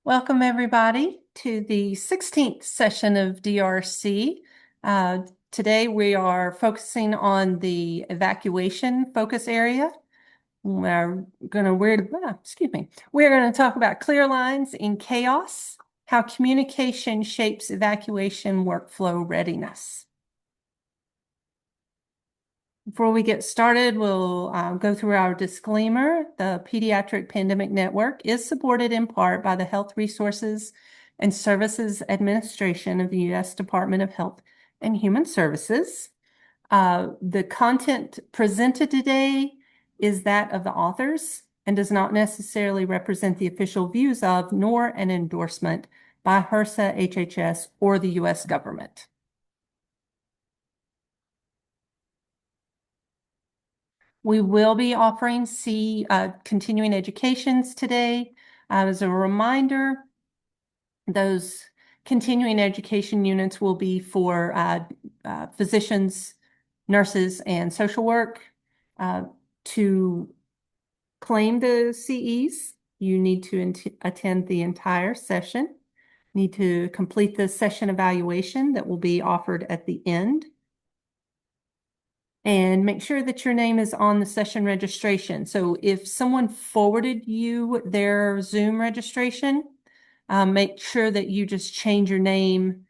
Welcome, everybody, to the 16th session of DRC. Today, we are focusing on the evacuation focus area. We're going to talk about clear lines in chaos, how communication shapes evacuation workflow readiness. Before we get started, we'll go through our disclaimer. The Pediatric Pandemic Network is supported in part by the Health Resources and Services Administration of the U.S. Department of Health and Human Services. The content presented today is that of the authors and does not necessarily represent the official views of, nor an endorsement by HRSA, HHS, or the U.S. government. We will be offering continuing educations today. As a reminder, those continuing education units will be for physicians, nurses, and social work. To claim the CEs, you need to attend the entire session. Need to complete the session evaluation that will be offered at the end. And make sure that your name is on the session registration. So if someone forwarded you their Zoom registration, make sure that you just change your name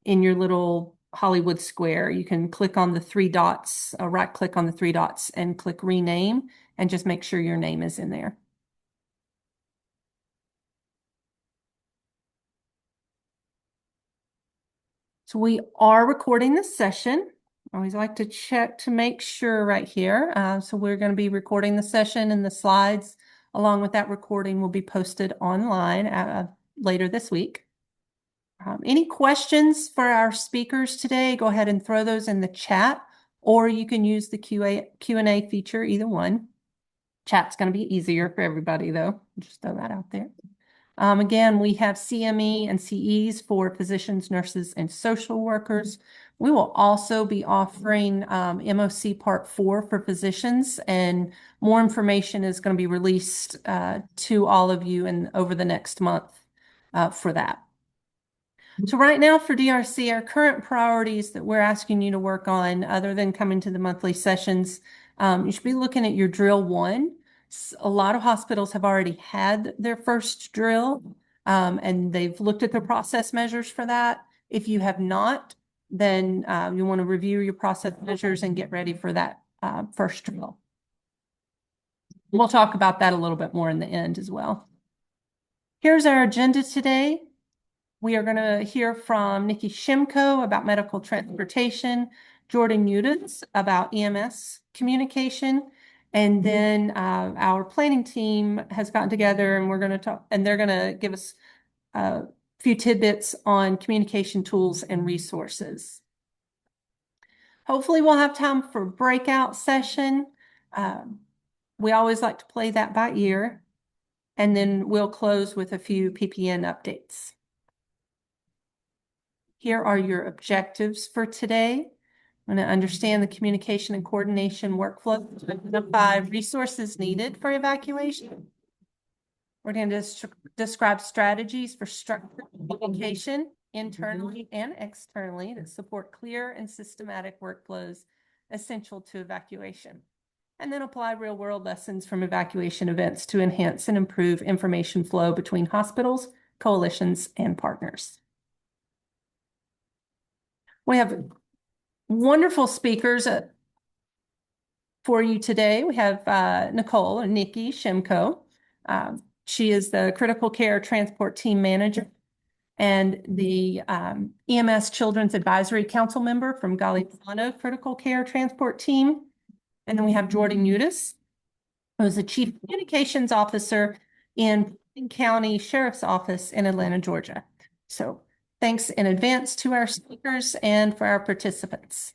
in your little Hollywood square. You can click on the three dots, right click on the three dots and click rename, and just make sure your name is in there. So we are recording this session. I always like to check to make sure right here. So we're going to be recording the session, and the slides along with that recording will be posted online later this week. Any questions for our speakers today? Go ahead and throw those in the chat, or you can use the Q&A feature, either one. Chat's going to be easier for everybody, though. Just throw that out there. Again, we have CME and CEs for physicians, nurses, and social workers. We will also be offering MOC Part 4 for physicians, and more information is going to be released to all of you over the next month for that. So right now for DRC, our current priorities that we're asking you to work on, other than coming to the monthly sessions, you should be looking at your drill 1. A lot of hospitals have already had their first drill, and they've looked at the process measures for that. If you have not, then you want to review your process measures and get ready for that first drill. We'll talk about that a little bit more in the end as well. Here's our agenda today. We are going to hear from Nikki Shimko about medical transportation, Jordan Udens about EMS communication, and then our planning team has gotten together, and we're going to talk, and they're going to give us a few tidbits on communication tools and resources. Hopefully we'll have time for a breakout session. We always like to play that by ear, and then we'll close with a few PPN updates. Here are your objectives for today. I'm going to understand the communication and coordination workflow to identify resources needed for evacuation. We're going to describe strategies for structured communication internally and externally that support clear and systematic workflows essential to evacuation. And then apply real-world lessons from evacuation events to enhance and improve information flow between hospitals, coalitions, and partners. We have wonderful speakers for you today. We have Nicole or Nikki Shimko. She is the Critical Care Transport Team Manager and the EMS Children's Advisory Council member from Galliano Critical Care Transport Team. And then we have Jordan Udis, who is the Chief Communications Officer in County Sheriff's Office in Atlanta, Georgia. So thanks in advance to our speakers and for our participants.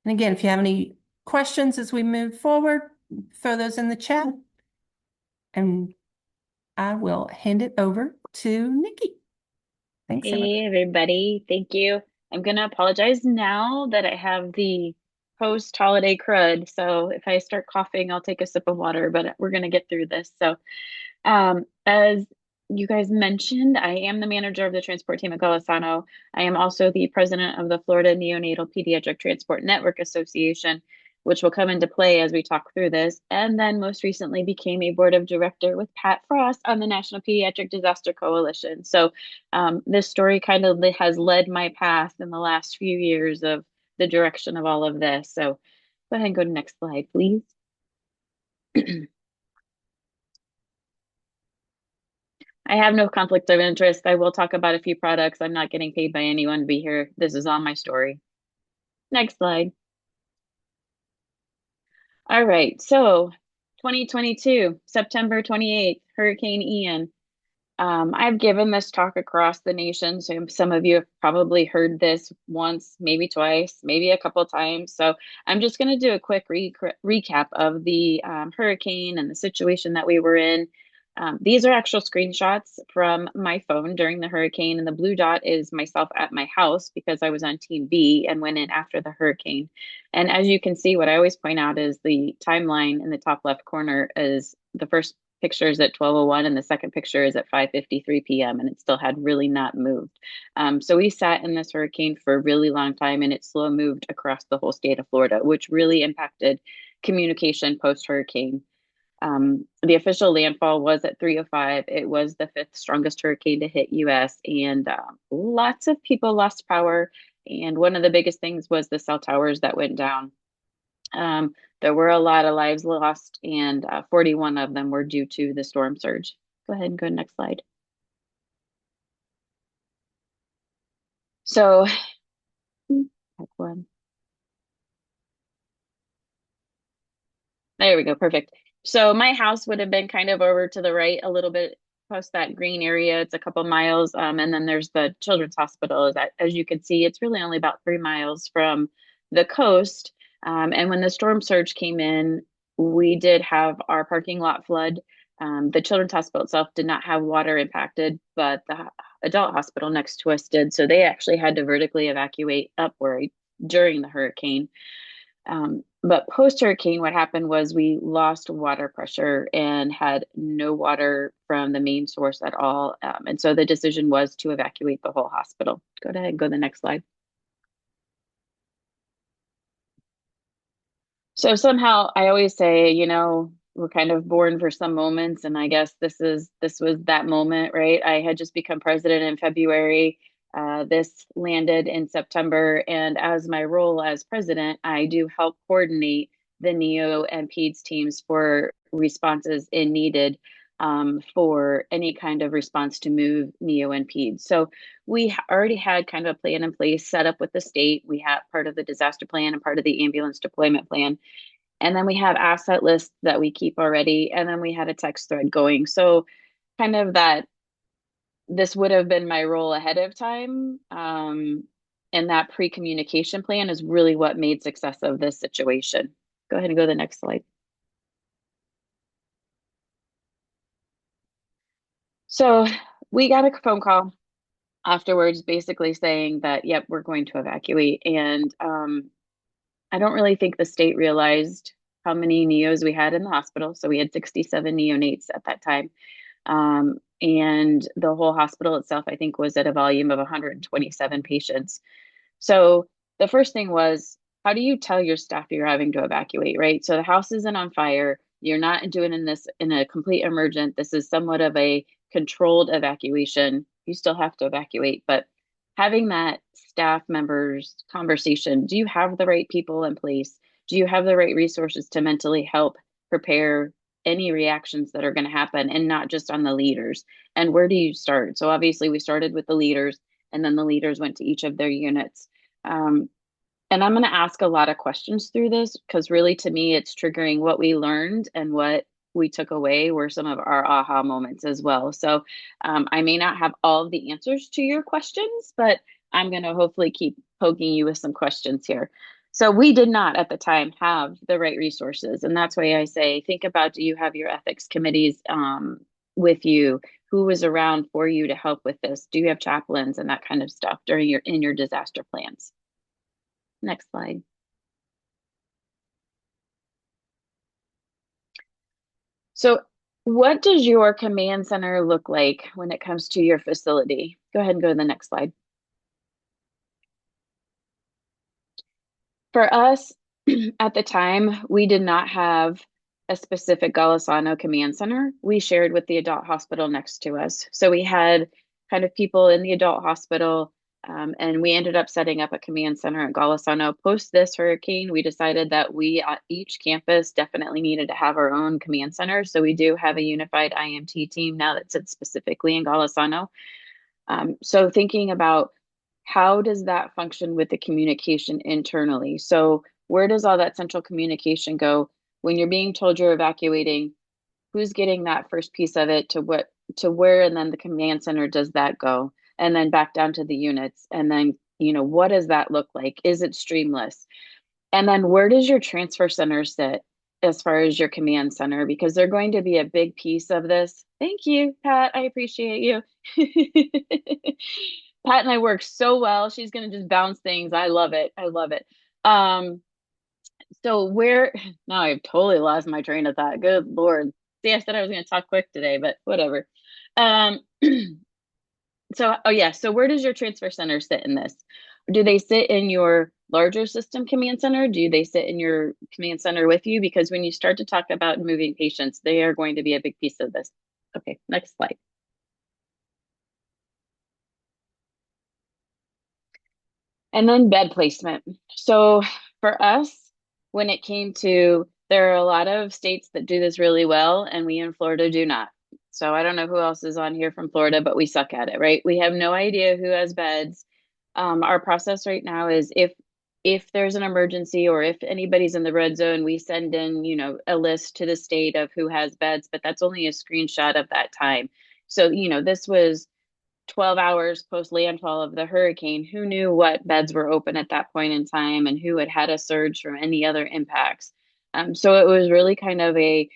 And again, if you have any questions as we move forward, throw those in the chat. And I will hand it over to Nikki. Thanks, Hey, everybody. Thank you. I'm going to apologize now that I have the post-holiday crud. So if I start coughing, I'll take a sip of water, but we're going to get through this. So As you guys mentioned, I am the manager of the transport team at Golisano. I am also the president of the Florida Neonatal Pediatric Transport Network Association, which will come into play as we talk through this. And then most recently became a board of director with Pat Frost on the National Pediatric Disaster Coalition. So this story kind of has led my path in the last few years of the direction of all of this. So go ahead and go to next slide, please. I have no conflict of interest. I will talk about a few products. I'm not getting paid by anyone to be here. This is on my story. Next slide. All right. So 2022, September 28th, Hurricane Ian. I've given this talk across the nation, so some of you have probably heard this once, maybe twice, maybe a couple times. So I'm just going to do a quick recap of the hurricane and the situation that we were in. These are actual screenshots from my phone during the hurricane, and the blue dot is myself at my house because I was on Team B and went in after the hurricane. And as you can see, what I always point out is the timeline in the top left corner is the first picture is at 12:01 and the second picture is at 5:53 p.m. and it still had really not moved. So we sat in this hurricane for a really long time and it slow moved across the whole state of Florida, which really impacted communication post hurricane. The official landfall was at 3:05. It was the fifth strongest hurricane to hit US, and lots of people lost power. And one of the biggest things was the cell towers that went down. There were a lot of lives lost, and 41 of them were due to the storm surge. Go ahead and go to next slide. So, back one. There we go. Perfect. So my house would have been kind of over to the right a little bit past that green area. It's a couple miles. And then there's the children's hospital. As you can see, it's really only about 3 miles from the coast. And when the storm surge came in, we did have our parking lot flood. The children's hospital itself did not have water impacted, but the adult hospital next to us did. So they actually had to vertically evacuate upward during the hurricane. But post hurricane, what happened was we lost water pressure and had no water from the main source at all. And so the decision was to evacuate the whole hospital. Go ahead and go to the next slide. So somehow I always say, we're kind of born for some moments, and I guess this was that moment, right? I had just become president in February. This landed in September, and as my role as president, I do help coordinate the NEO and PEDS teams for responses in needed for any kind of response to move NEO and PEDS. So we already had kind of a plan in place set up with the state. We had part of the disaster plan and part of the ambulance deployment plan. And then we have asset lists that we keep already. And then we had a text thread going. So kind of that this would have been my role ahead of time. And that pre-communication plan is really what made success of this situation. Go ahead and go to the next slide. So we got a phone call afterwards, basically saying that, yep, we're going to evacuate. And I don't really think the state realized how many neos we had in the hospital. So we had 67 neonates at that time. And the whole hospital itself, I think, was at a volume of 127 patients. So the first thing was, how do you tell your staff you're having to evacuate, right? So the house isn't on fire. You're not doing this in a complete emergent. This is somewhat of a controlled evacuation. You still have to evacuate, but having that staff members conversation, do you have the right people in place? Do you have the right resources to mentally help prepare any reactions that are going to happen, and not just on the leaders? And where do you start? So obviously we started with the leaders, and then the leaders went to each of their units. And I'm going to ask a lot of questions through this because really to me, it's triggering what we learned, and what we took away were some of our aha moments as well. So I may not have all of the answers to your questions, but I'm going to hopefully keep poking you with some questions here. So we did not at the time have the right resources. And that's why I say, think about, do you have your ethics committees with you? Who was around for you to help with this? Do you have chaplains and that kind of stuff during in your disaster plans? Next slide. So What does your command center look like when it comes to your facility? Go ahead and go to the next slide. For us, at the time, we did not have a specific Golisano command center. We shared with the adult hospital next to us. So we had kind of people in the adult hospital, and we ended up setting up a command center at Golisano. Post this hurricane, we decided that we at each campus definitely needed to have our own command center. So we do have a unified IMT team now that sits specifically in Golisano. So thinking about how does that function with the communication internally? So where does all that central communication go when you're being told you're evacuating? Who's getting that first piece of it to where, and then the command center does that go? And then back down to the units. And then, what does that look like? Is it streamless? And then where does your transfer center sit as far as your command center? Because they're going to be a big piece of this. Thank you, Pat. I appreciate you. Pat and I work so well. She's going to just bounce things. I love it. I love it. Um, so where now I've totally lost my train of thought. Good Lord. See, I said I was going to talk quick today, but whatever. Um, So, oh yeah, so where does your transfer center sit in this? Do they sit in your larger system command center? Do they sit in your command center with you? Because when you start to talk about moving patients, they are going to be a big piece of this. Okay, next slide. And then bed placement. So for us, when it came to, there are a lot of states that do this really well, and we in Florida do not. So I don't know who else is on here from Florida, but we suck at it, right? We have no idea who has beds. Our process right now is if there's an emergency or if anybody's in the red zone, we send in, a list to the state of who has beds, but that's only a screenshot of that time. So, this was 12 hours post landfall of the hurricane. Who knew what beds were open at that point in time and who had had a surge from any other impacts? So it was really kind of a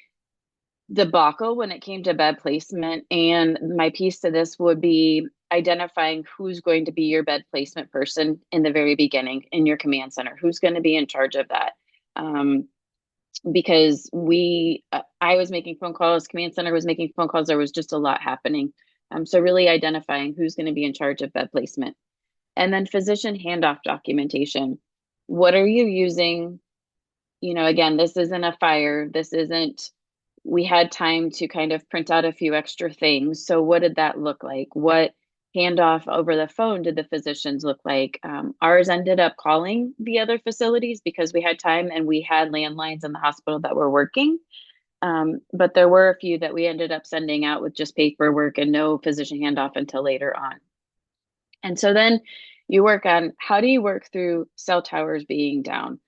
debacle when it came to bed placement. And my piece to this would be identifying who's going to be your bed placement person in the very beginning in your command center, who's going to be in charge of that. Because I was making phone calls, command center was making phone calls, there was just a lot happening. So really identifying who's going to be in charge of bed placement. And then physician handoff documentation. What are you using? Again, this isn't a fire. This isn't, we had time to kind of print out a few extra things. So what did that look like? What handoff over the phone did the physicians look like? Ours ended up calling the other facilities because we had time and we had landlines in the hospital that were working. But there were a few that we ended up sending out with just paperwork and no physician handoff until later on. And so then you work on how do you work through cell towers being down?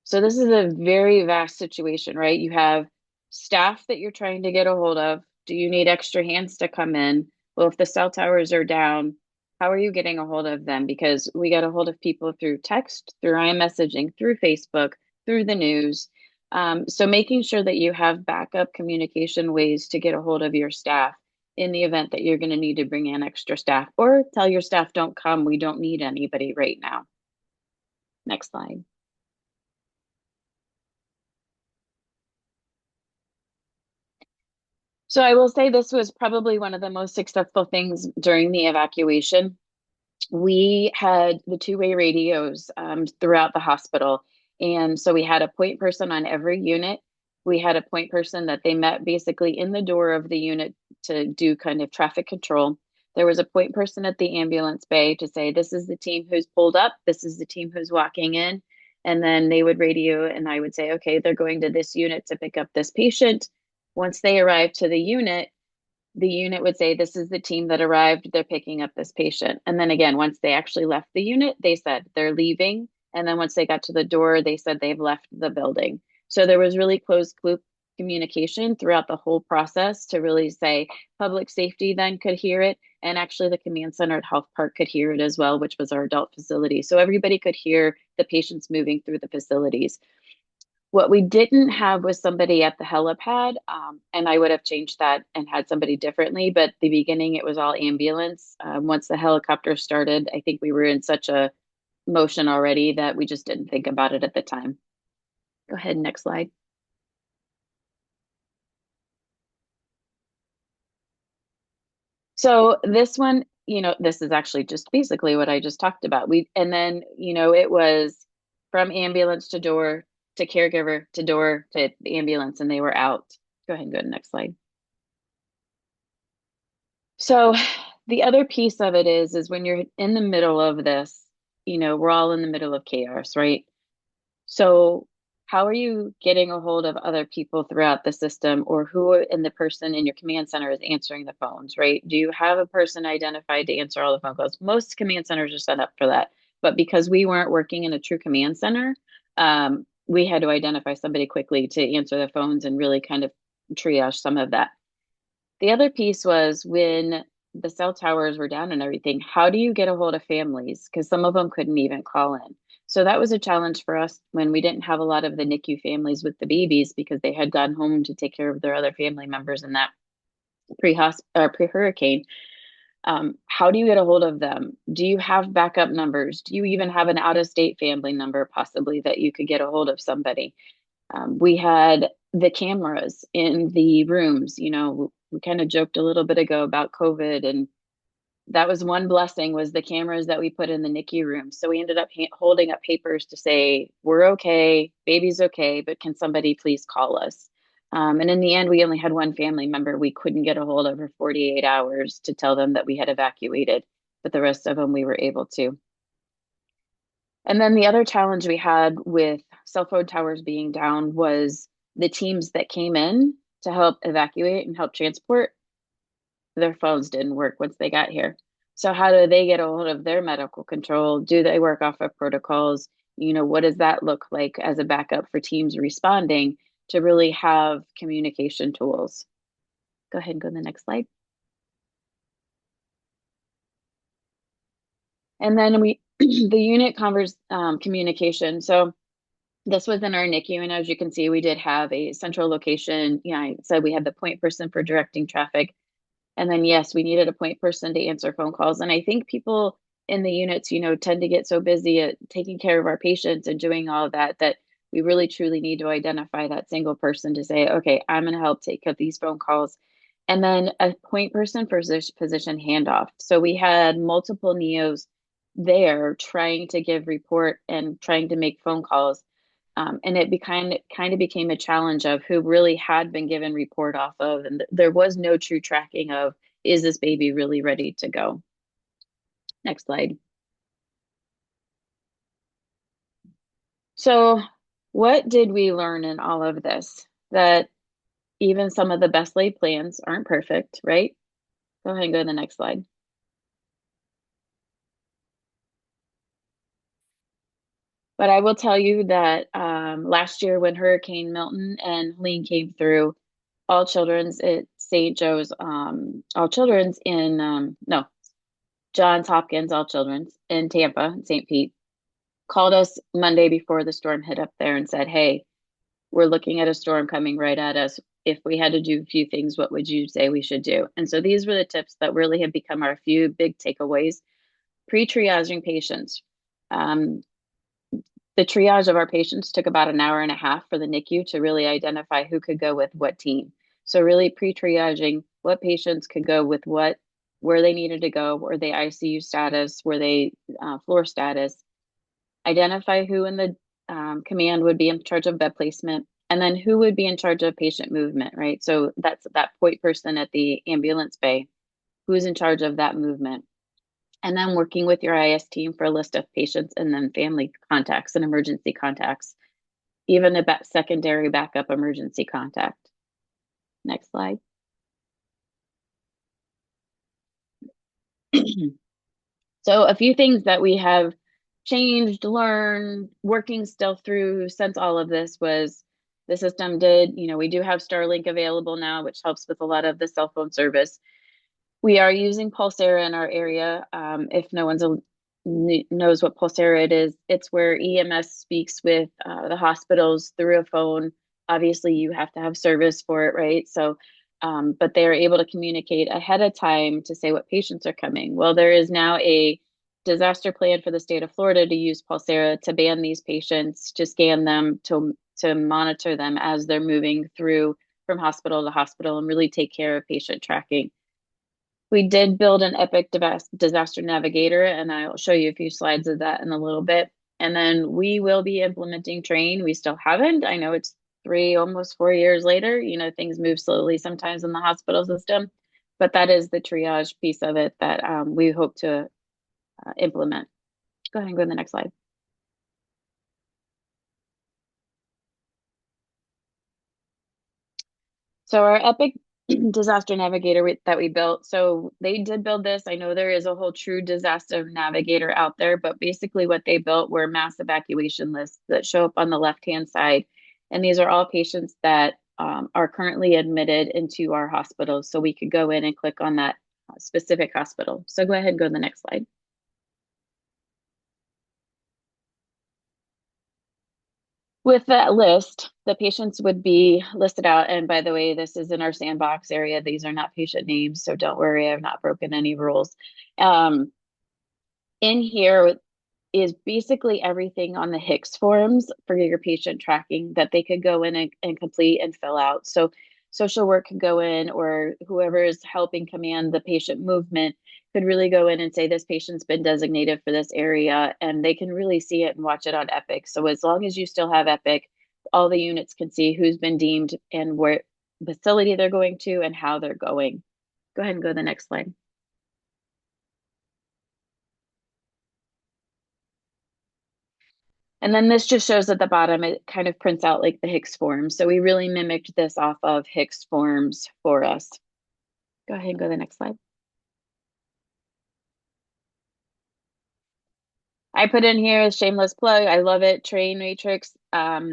So this is a very vast situation, right? You have staff that you're trying to get a hold of. Do you need extra hands to come in? Well, if the cell towers are down, how are you getting a hold of them? Because we got a hold of people through text, through iMessaging, through Facebook, through the news. So making sure that you have backup communication ways to get a hold of your staff in the event that you're going to need to bring in extra staff, or tell your staff, don't come, we don't need anybody right now. Next slide. So I will say this was probably one of the most successful things during the evacuation. We had the two-way radios throughout the hospital. And so we had a point person on every unit. We had a point person that they met basically in the door of the unit to do kind of traffic control. There was a point person at the ambulance bay to say, this is the team who's pulled up, this is the team who's walking in. And then they would radio, and I would say, okay, they're going to this unit to pick up this patient. Once they arrived to the unit would say, this is the team that arrived, they're picking up this patient. And then again, once they actually left the unit, they said they're leaving. And then once they got to the door, they said they've left the building. So there was really closed loop communication throughout the whole process to really say public safety then could hear it. And actually the command center at Health Park could hear it as well, which was our adult facility. So everybody could hear the patients moving through the facilities. What we didn't have was somebody at the helipad, and I would have changed that and had somebody differently. But the beginning, it was all ambulance. Once the helicopter started, I think we were in such a motion already that we just didn't think about it at the time. Go ahead, next slide. So this one, this is actually just basically what I just talked about. And then, it was from ambulance to door to caregiver to door to the ambulance, and they were out. Go ahead and go to the next slide. So the other piece of it is when you're in the middle of this, we're all in the middle of chaos, right? So how are you getting a hold of other people throughout the system, or who in the person in your command center is answering the phones, right? Do you have a person identified to answer all the phone calls? Most command centers are set up for that. But because we weren't working in a true command center, we had to identify somebody quickly to answer the phones and really kind of triage some of that. The other piece was when the cell towers were down and everything, how do you get a hold of families? Because some of them couldn't even call in. So that was a challenge for us when we didn't have a lot of the NICU families with the babies because they had gone home to take care of their other family members in that pre-hurricane. How do you get a hold of them? Do you have backup numbers? Do you even have an out-of-state family number possibly that you could get a hold of somebody? We had the cameras in the rooms. We kind of joked a little bit ago about COVID, and that was one blessing was the cameras that we put in the NICU room. So we ended up holding up papers to say, we're okay, baby's okay, but can somebody please call us? And in the end, we only had one family member we couldn't get a hold of for 48 hours to tell them that we had evacuated, but the rest of them we were able to. And then the other challenge we had with cell phone towers being down was the teams that came in to help evacuate and help transport, their phones didn't work once they got here. So how do they get a hold of their medical control? Do they work off of protocols? What does that look like as a backup for teams responding to really have communication tools? Go ahead and go to the next slide. And then the unit covers communication. So this was in our NICU, and as you can see, we did have a central location. I said we had the point person for directing traffic. And then, yes, we needed a point person to answer phone calls. And I think people in the units, tend to get so busy at taking care of our patients and doing all of that, that we really truly need to identify that single person to say, okay, I'm going to help take up these phone calls. And then a point person for physician handoff. So we had multiple NEOs there trying to give report and trying to make phone calls. And it kind of became a challenge of who really had been given report off of, and there was no true tracking of, is this baby really ready to go? Next slide. So what did we learn in all of this? That even some of the best laid plans aren't perfect, right? Go ahead and go to the next slide. But I will tell you that last year when Hurricane Milton and Helene came through, all children's at St. Joe's, all children's in, no, Johns Hopkins All Children's in Tampa, St. Pete, called us Monday before the storm hit up there and said, hey, we're looking at a storm coming right at us. If we had to do a few things, what would you say we should do? And so these were the tips that really have become our few big takeaways. Pre-triaging patients. The triage of our patients took about an hour and a half for the NICU to really identify who could go with what team. So really pre-triaging what patients could go with what, where they needed to go, were they ICU status, were they floor status, identify who in the command would be in charge of bed placement, and then who would be in charge of patient movement, right? So that's that point person at the ambulance bay, who's in charge of that movement. And then working with your IS team for a list of patients and then family contacts and emergency contacts, even a secondary backup emergency contact. Next slide. So a few things that we have changed, learned, working still through since all of this was the system did, we do have Starlink available now, which helps with a lot of the cell phone service. We are using Pulsera in our area. If no one knows what Pulsera it is, it's where EMS speaks with the hospitals through a phone. Obviously, you have to have service for it, right? So, but they are able to communicate ahead of time to say what patients are coming. Well, there is now a disaster plan for the state of Florida to use Pulsera to ban these patients, to scan them, to monitor them as they're moving through from hospital to hospital and really take care of patient tracking. We did build an Epic disaster navigator, and I'll show you a few slides of that in a little bit. And then we will be implementing Train. We still haven't. I know it's 3, almost 4 years later. You know, things move slowly sometimes in the hospital system, but that is the triage piece of it that we hope to implement. Go ahead and go to the next slide. So our Epic disaster navigator that we built, so they did build this. I know there is a whole true disaster navigator out there, but basically what they built were mass evacuation lists that show up on the left-hand side. And these are all patients that are currently admitted into our hospitals. So we could go in and click on that specific hospital. So go ahead and go to the next slide. With that list, the patients would be listed out. And by the way, this is in our sandbox area. These are not patient names, so don't worry, I've not broken any rules. In here is basically everything on the HICS forms for your patient tracking that they could go in and complete and fill out. So social work could go in, or whoever is helping command the patient movement could really go in and say, this patient's been designated for this area, and they can really see it and watch it on Epic. So as long as you still have Epic, all the units can see who's been deemed and where facility they're going to and how they're going. Go ahead and go to the next slide. And then this just shows at the bottom, it kind of prints out like the HICS forms. So we really mimicked this off of HICS forms for us. Go ahead and go to the next slide. I put in here a shameless plug. I love it. Train Matrix.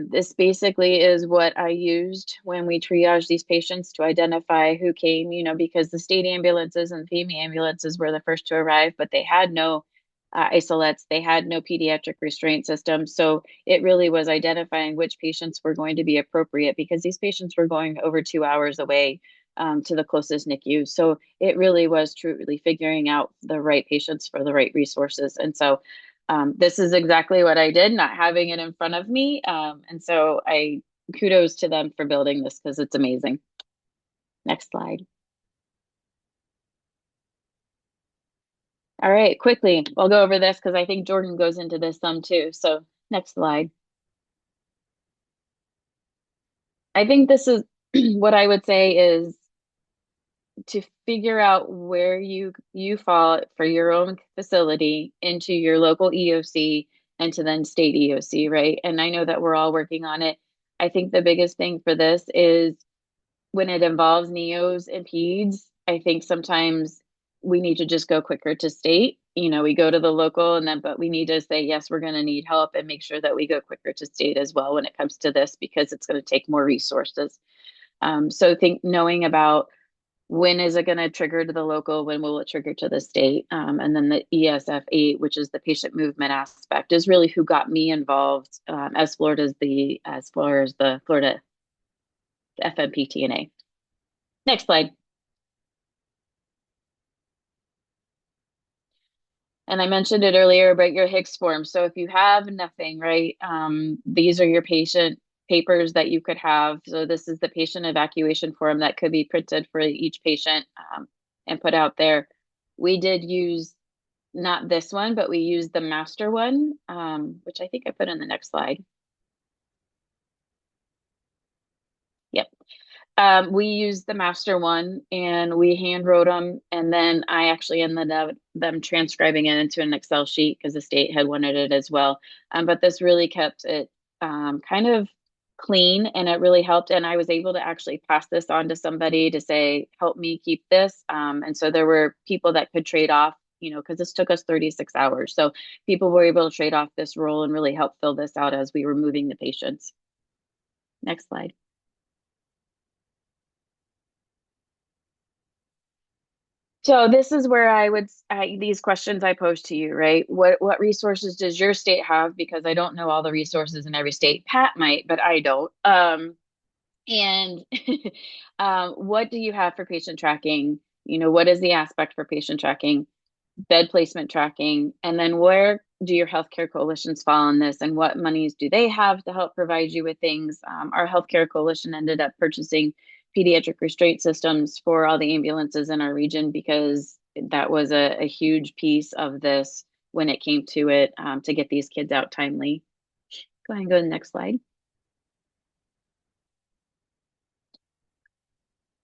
This basically is what I used when we triaged these patients to identify who came, you know, because the state ambulances and FEMA ambulances were the first to arrive, but they had no isolates. They had no pediatric restraint system. So it really was identifying which patients were going to be appropriate, because these patients were going over 2 hours away to the closest NICU. So it really was truly figuring out the right patients for the right resources. And so this is exactly what I did, not having it in front of me. And so I kudos to them for building this, because it's amazing. Next slide. All right, quickly, I'll go over this because I think Jordan goes into this some too. So next slide. I think this is what I would say is to figure out where you fall for your own facility into your local EOC and to then state EOC, right? And I know that we're all working on it. I think the biggest thing for this is when it involves neos and peds, I think sometimes we need to just go quicker to state. You know, we go to the local and then, but we need to say, yes, we're going to need help, and make sure that we go quicker to state as well when it comes to this, because it's going to take more resources. So think knowing about when is it going to trigger to the local, when will it trigger to the state? And then the ESF8, which is the patient movement aspect, is really who got me involved as far as the Florida FMPTNA. Next slide. And I mentioned it earlier, but your HICS form. So if you have nothing, right, these are your patient papers that you could have. So this is the patient evacuation form that could be printed for each patient and put out there. We did use not this one, but we used the master one, which I think I put in the next slide. Yep. We used the master one and we hand wrote them, and then I actually ended up them transcribing it into an Excel sheet because the state had wanted it as well. But this really kept it kind of clean, and it really helped. And I was able to actually pass this on to somebody to say, help me keep this. And so there were people that could trade off, you know, because this took us 36 hours. So people were able to trade off this role and really help fill this out as we were moving the patients. Next slide. So this is where these questions I pose to you, right? What resources does your state have? Because I don't know all the resources in every state. Pat might, but I don't. And what do you have for patient tracking? You know, what is the aspect for patient tracking, bed placement tracking, and then where do your healthcare coalitions fall on this, and what monies do they have to help provide you with things? Our healthcare coalition ended up purchasing pediatric restraint systems for all the ambulances in our region, because that was a huge piece of this when it came to it, to get these kids out timely. Go ahead and go to the next slide.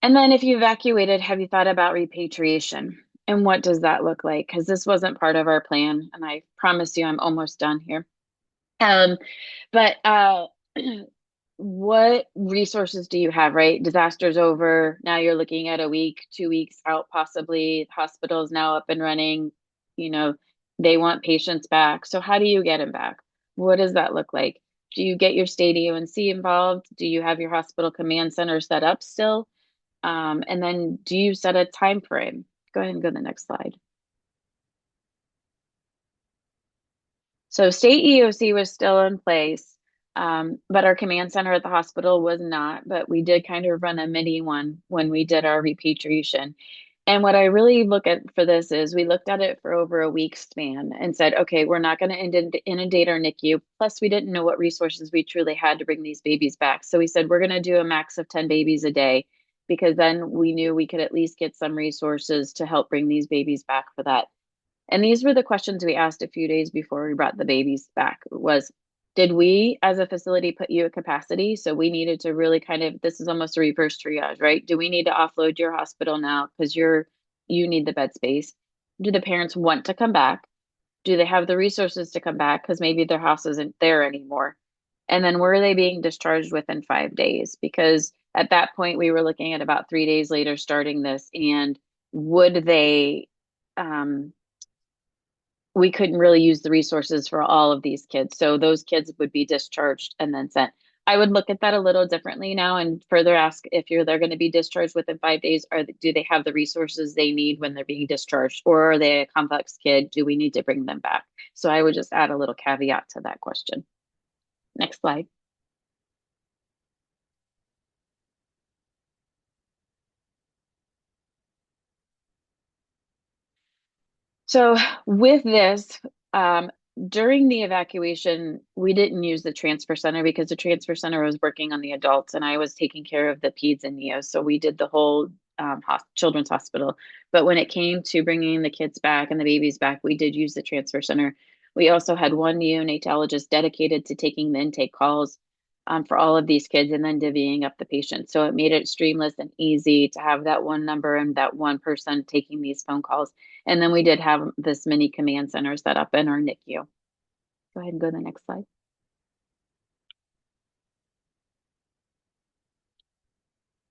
And then if you evacuated, have you thought about repatriation? And what does that look like? Because this wasn't part of our plan. And I promise you, I'm almost done here. Um, but what resources do you have, right? Disaster's over. Now you're looking at a week, 2 weeks out, possibly. The hospital is now up and running. You know, they want patients back. So how do you get them back? What does that look like? Do you get your state EONC involved? Do you have your hospital command center set up still? And then do you set a time frame? Go ahead and go to the next slide. So state EOC was still in place, but our command center at the hospital was not, but we did kind of run a mini one when we did our repatriation. And what I really look at for this is we looked at it for over a week span and said, okay, we're not going to inundate our NICU. Plus, we didn't know what resources we truly had to bring these babies back. So we said, we're going to do a max of 10 babies a day, because then we knew we could at least get some resources to help bring these babies back for that. And these were the questions we asked a few days before we brought the babies back was, did we as a facility put you at capacity? So we needed to really kind of, this is almost a reverse triage, right? Do we need to offload your hospital now because you need the bed space? Do the parents want to come back? Do they have the resources to come back because maybe their house isn't there anymore? And then were they being discharged within 5 days? Because at that point we were looking at about 3 days later starting this, and would they we couldn't really use the resources for all of these kids. So those kids would be discharged and then sent. I would look at that a little differently now and further ask, if they're going to be discharged within 5 days, do they have the resources they need when they're being discharged? Or are they a complex kid? Do we need to bring them back? So I would just add a little caveat to that question. Next slide. So with this, during the evacuation, we didn't use the transfer center because the transfer center was working on the adults and I was taking care of the peds and neos. So we did the whole children's hospital. But when it came to bringing the kids back and the babies back, we did use the transfer center. We also had one neonatologist dedicated to taking the intake calls for all of these kids and then divvying up the patients. So it made it streamless and easy to have that one number and that one person taking these phone calls. And then we did have this mini command center set up in our NICU. Go ahead and go to the next slide.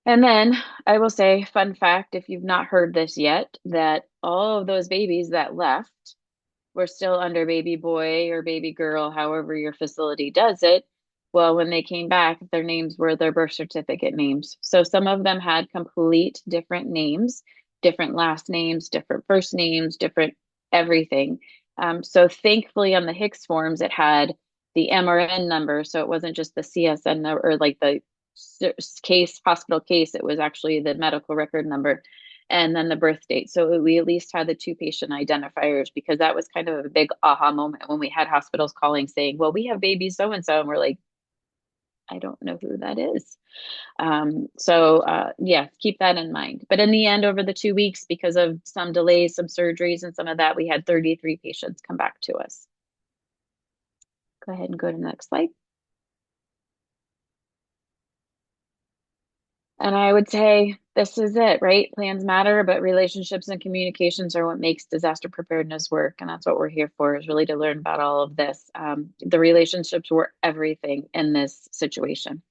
And then I will say, fun fact, if you've not heard this yet, that all of those babies that left were still under baby boy or baby girl, however your facility does it. Well, when they came back, their names were their birth certificate names. So some of them had complete different names, different last names, different first names, different everything. So thankfully on the Hicks forms, it had the MRN number. So it wasn't just the CSN number or like the hospital case, it was actually the medical record number and then the birth date. So we at least had the two patient identifiers, because that was kind of a big aha moment when we had hospitals calling saying, well, we have baby so and so, and we're like, I don't know who that is. Yeah, keep that in mind. But in the end, over the 2 weeks, because of some delays, some surgeries, and some of that, we had 33 patients come back to us. Go ahead and go to the next slide. And I would say this is it, right? Plans matter, but relationships and communications are what makes disaster preparedness work. And that's what we're here for, is really to learn about all of this. The relationships were everything in this situation.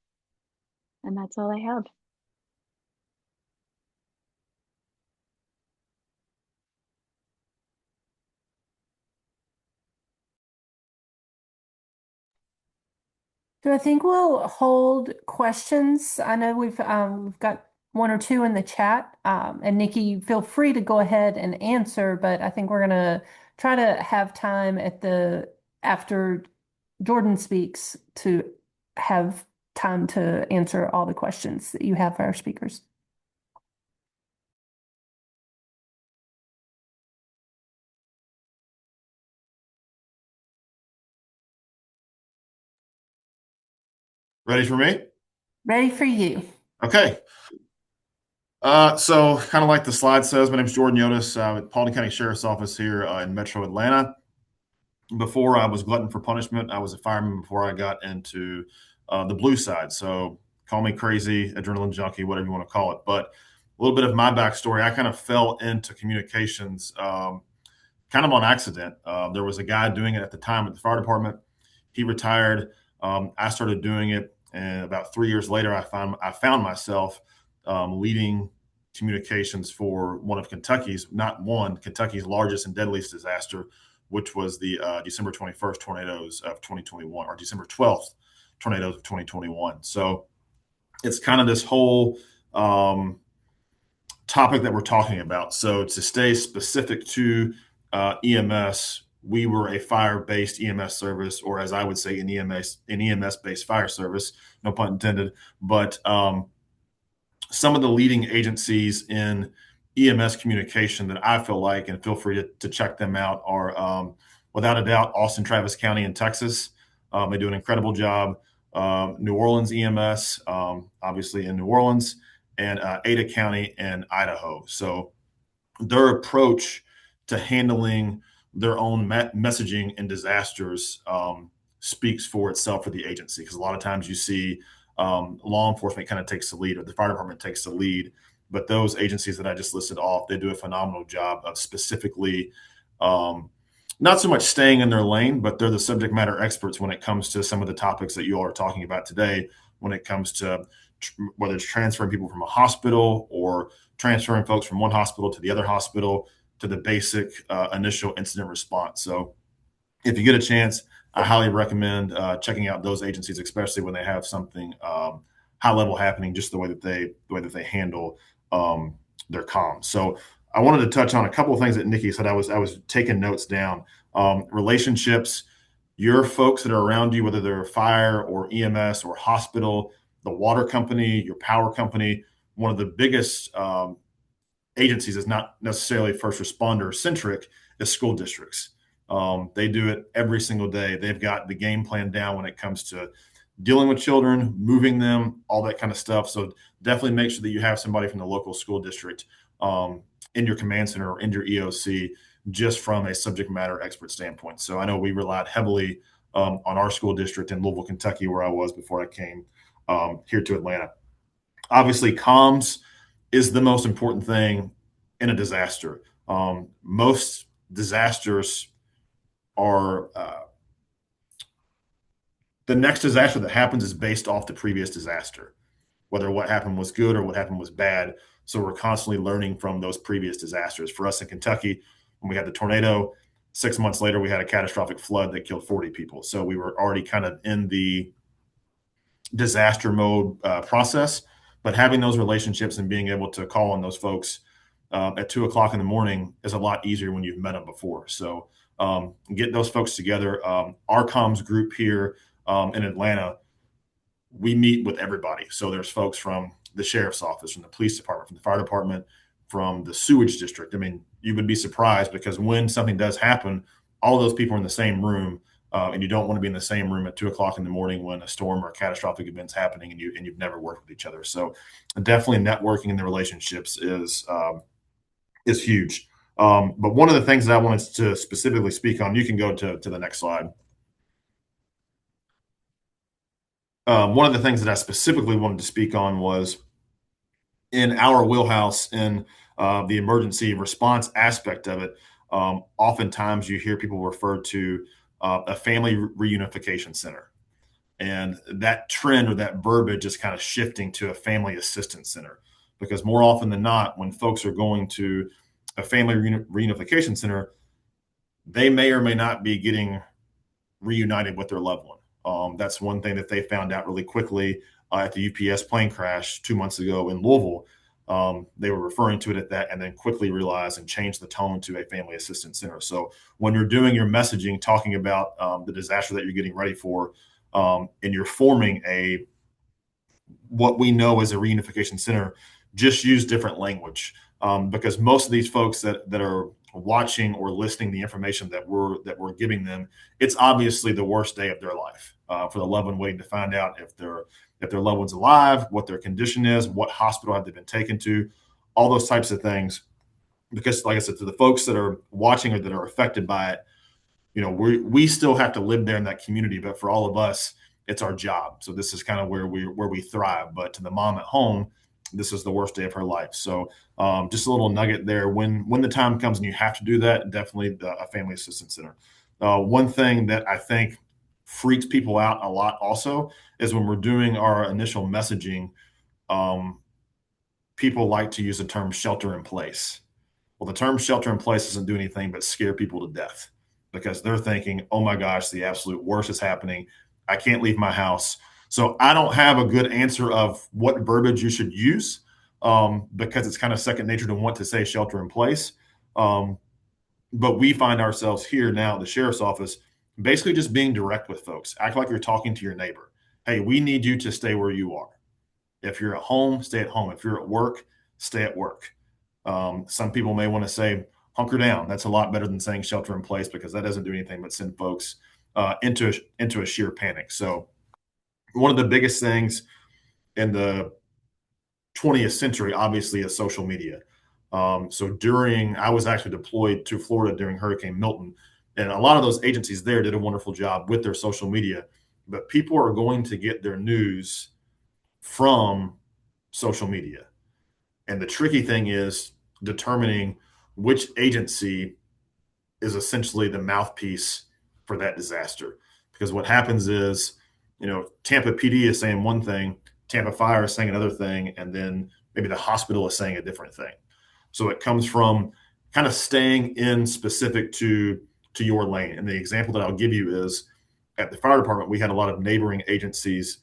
And that's all I have. So I think we'll hold questions. I know we've got one or two in the chat. And Nikki, feel free to go ahead and answer, but I think we're gonna try to have time after Jordan speaks to have time to answer all the questions that you have for our speakers. Ready for me? Ready for you. Okay. So kind of like the slide says, my name is Jordan Yotis with Paulding County Sheriff's Office here in Metro Atlanta. Before I was glutton for punishment, I was a fireman before I got into the blue side. So call me crazy, adrenaline junkie, whatever you want to call it. But a little bit of my backstory, I kind of fell into communications kind of on accident. There was a guy doing it at the time at the fire department. He retired. I started doing it, and about 3 years later, I found myself leading communications for one of Kentucky's, not one, Kentucky's largest and deadliest disaster, which was the December 21st tornadoes of 2021, or December 12th tornadoes of 2021. So it's kind of this whole topic that we're talking about. So to stay specific to EMS, we were a fire-based EMS service, or as I would say, an EMS-based fire service. No pun intended. But some of the leading agencies in EMS communication that I feel like, and feel free to check them out, are without a doubt Austin Travis County in Texas. They do an incredible job. New Orleans EMS, obviously in New Orleans, and Ada County in Idaho. So their approach to handling their own messaging in disasters speaks for itself for the agency. Because a lot of times you see law enforcement kind of takes the lead, or the fire department takes the lead. But those agencies that I just listed off, they do a phenomenal job of specifically not so much staying in their lane, but they're the subject matter experts when it comes to some of the topics that you all are talking about today, when it comes to whether it's transferring people from a hospital or transferring folks from one hospital to the other hospital to the basic initial incident response. So if you get a chance, I highly recommend checking out those agencies, especially when they have something high level happening, just the way that they handle their comms. So I wanted to touch on a couple of things that Nikki said. I was taking notes down. Relationships, your folks that are around you, whether they're fire or EMS or hospital, the water company, your power company. One of the biggest agencies is not necessarily first responder centric, is school districts. They do it every single day. They've got the game plan down when it comes to dealing with children, moving them, all that kind of stuff. So definitely make sure that you have somebody from the local school district in your command center or in your EOC, just from a subject matter expert standpoint. So I know we relied heavily on our school district in Louisville, Kentucky, where I was before I came here to Atlanta. Obviously, comms is the most important thing in a disaster. Most disasters are the next disaster that happens is based off the previous disaster, whether what happened was good or what happened was bad. So we're constantly learning from those previous disasters. For us in Kentucky, when we had the tornado, 6 months later, we had a catastrophic flood that killed 40 people. So we were already kind of in the disaster mode process. But having those relationships and being able to call on those folks at 2 o'clock in the morning is a lot easier when you've met them before. So get those folks together. Our comms group here in Atlanta, we meet with everybody. So there's folks from the sheriff's office, from the police department, from the fire department, from the sewage district. I mean, you would be surprised because when something does happen, all of those people are in the same room, and you don't want to be in the same room at 2 o'clock in the morning when a storm or a catastrophic event's happening and you've never worked with each other. So definitely networking in the relationships is huge. But one of the things that I wanted to specifically speak on, you can go to the next slide. One of the things that I specifically wanted to speak on was in our wheelhouse in the emergency response aspect of it. Oftentimes you hear people refer to a family reunification center. And that trend or that verbiage is kind of shifting to a family assistance center, because more often than not, when folks are going to a family reunification center, they may or may not be getting reunited with their loved one. That's one thing that they found out really quickly at the UPS plane crash 2 months ago in Louisville. They were referring to it at that and then quickly realized and changed the tone to a family assistance center. So when you're doing your messaging, talking about the disaster that you're getting ready for, and you're forming what we know as a reunification center, just use different language, because most of these folks that are watching or listening the information that we're giving them, it's obviously the worst day of their life for the loved one, waiting to find out if their loved one's alive, what their condition is, what hospital have they been taken to. all those types of things. Because, like I said, to the folks that are watching or that are affected by it, we still have to live there in that community, but for all of us, it's our job. So this is kind of where we thrive. But to the mom at home, this is the worst day of her life. So just a little nugget there. When the time comes and you have to do that, definitely a family assistance center. One thing that I think freaks people out a lot also is when we're doing our initial messaging, um, people like to use the term shelter in place. Well, the term shelter in place doesn't do anything but scare people to death because they're thinking, oh my gosh, the absolute worst is happening. I can't leave my house. So I don't have a good answer of what verbiage you should use, because it's kind of second nature to want to say shelter in place. Um, but we find ourselves here now at the sheriff's office basically just being direct with folks. Act like you're talking to your neighbor. Hey, we need you to stay where you are. If you're at home, stay at home. If you're at work, stay at work. Some people may want to say hunker down. That's a lot better than saying shelter in place because that doesn't do anything but send folks into a sheer panic. So one of the biggest things in the 20th century, obviously, is social media. So I was actually deployed to Florida during Hurricane Milton, and a lot of those agencies there did a wonderful job with their social media. But people are going to get their news from social media. And the tricky thing is determining which agency is essentially the mouthpiece for that disaster. Because what happens is, Tampa PD is saying one thing, Tampa Fire is saying another thing, and then maybe the hospital is saying a different thing. So it comes from kind of staying in specific to your lane. And the example that I'll give you is at the fire department, we had a lot of neighboring agencies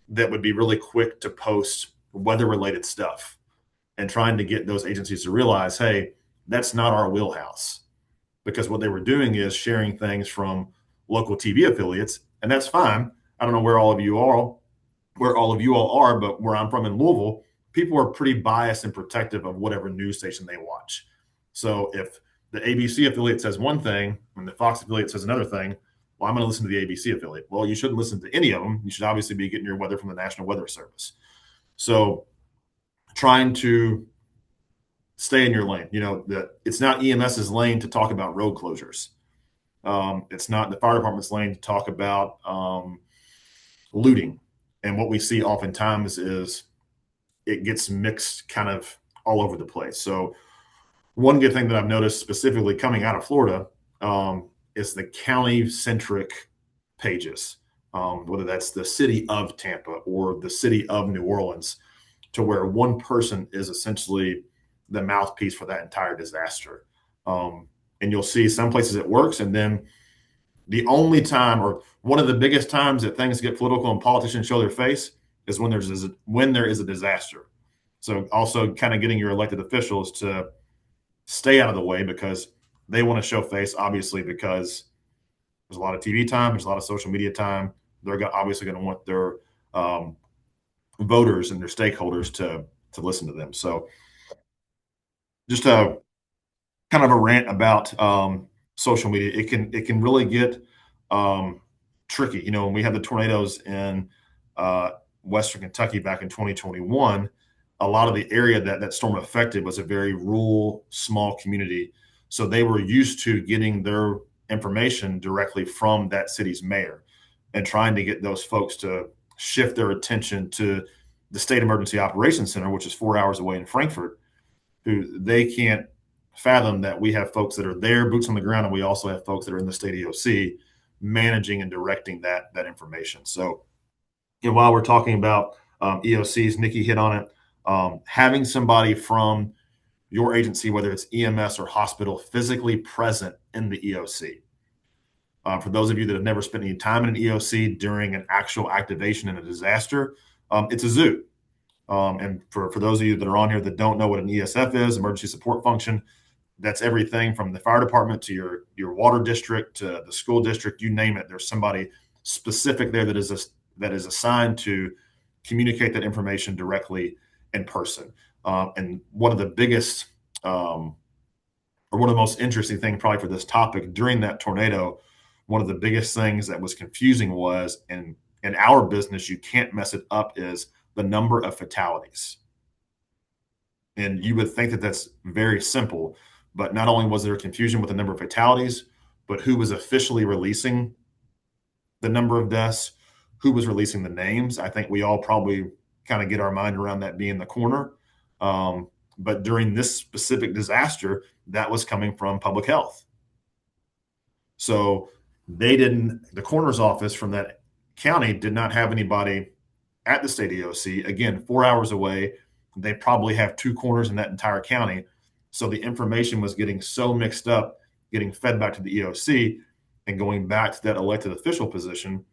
that would be really quick to post weather related stuff and trying to get those agencies to realize, hey, that's not our wheelhouse. Because what they were doing is sharing things from local TV affiliates, and that's fine. I don't know where all of you all are, but where I'm from in Louisville, people are pretty biased and protective of whatever news station they watch. So if the ABC affiliate says one thing and the Fox affiliate says another thing, well, I'm going to listen to the ABC affiliate. Well, you shouldn't listen to any of them. You should obviously be getting your weather from the National Weather Service. So trying to stay in your lane. It's not EMS's lane to talk about road closures. It's not the fire department's lane to talk about looting. And what we see oftentimes is it gets mixed kind of all over the place. So one good thing that I've noticed specifically coming out of Florida is the county centric pages, whether that's the city of Tampa or the city of New Orleans, to where one person is essentially the mouthpiece for that entire disaster. And you'll see some places it works. And then the only time, or one of the biggest times that things get political and politicians show their face, is when there is a disaster. So also kind of getting your elected officials to stay out of the way because they want to show face, obviously, because there's a lot of TV time, there's a lot of social media time. They're obviously going to want their voters and their stakeholders to listen to them. So just a kind of a rant about social media. It can really get tricky. When we had the tornadoes in Western Kentucky back in 2021, a lot of the area that storm affected was a very rural, small community. So they were used to getting their information directly from that city's mayor and trying to get those folks to shift their attention to the State Emergency Operations Center, which is 4 hours away in Frankfurt, who they can't fathom that we have folks that are there, boots on the ground, and we also have folks that are in the state EOC managing and directing that information. So, while we're talking about EOCs, Nikki hit on it. Having somebody from your agency, whether it's EMS or hospital, physically present in the EOC. For those of you that have never spent any time in an EOC during an actual activation in a disaster, it's a zoo. And for those of you that are on here that don't know what an ESF is, emergency support function, that's everything from the fire department to your water district to the school district, you name it. There's somebody specific there that is assigned to communicate that information directly in person. And one of the biggest or one of the most interesting things probably for this topic during that tornado, one of the biggest things that was confusing was in our business, you can't mess it up, is the number of fatalities. And you would think that that's very simple, but not only was there confusion with the number of fatalities, but who was officially releasing the number of deaths, who was releasing the names. I think we all probably kind of get our mind around that being the coroner. But during this specific disaster, that was coming from public health. So the coroner's office from that county did not have anybody at the state EOC. Again, 4 hours away. They probably have two coroners in that entire county. So the information was getting so mixed up, getting fed back to the EOC and going back to that elected official position.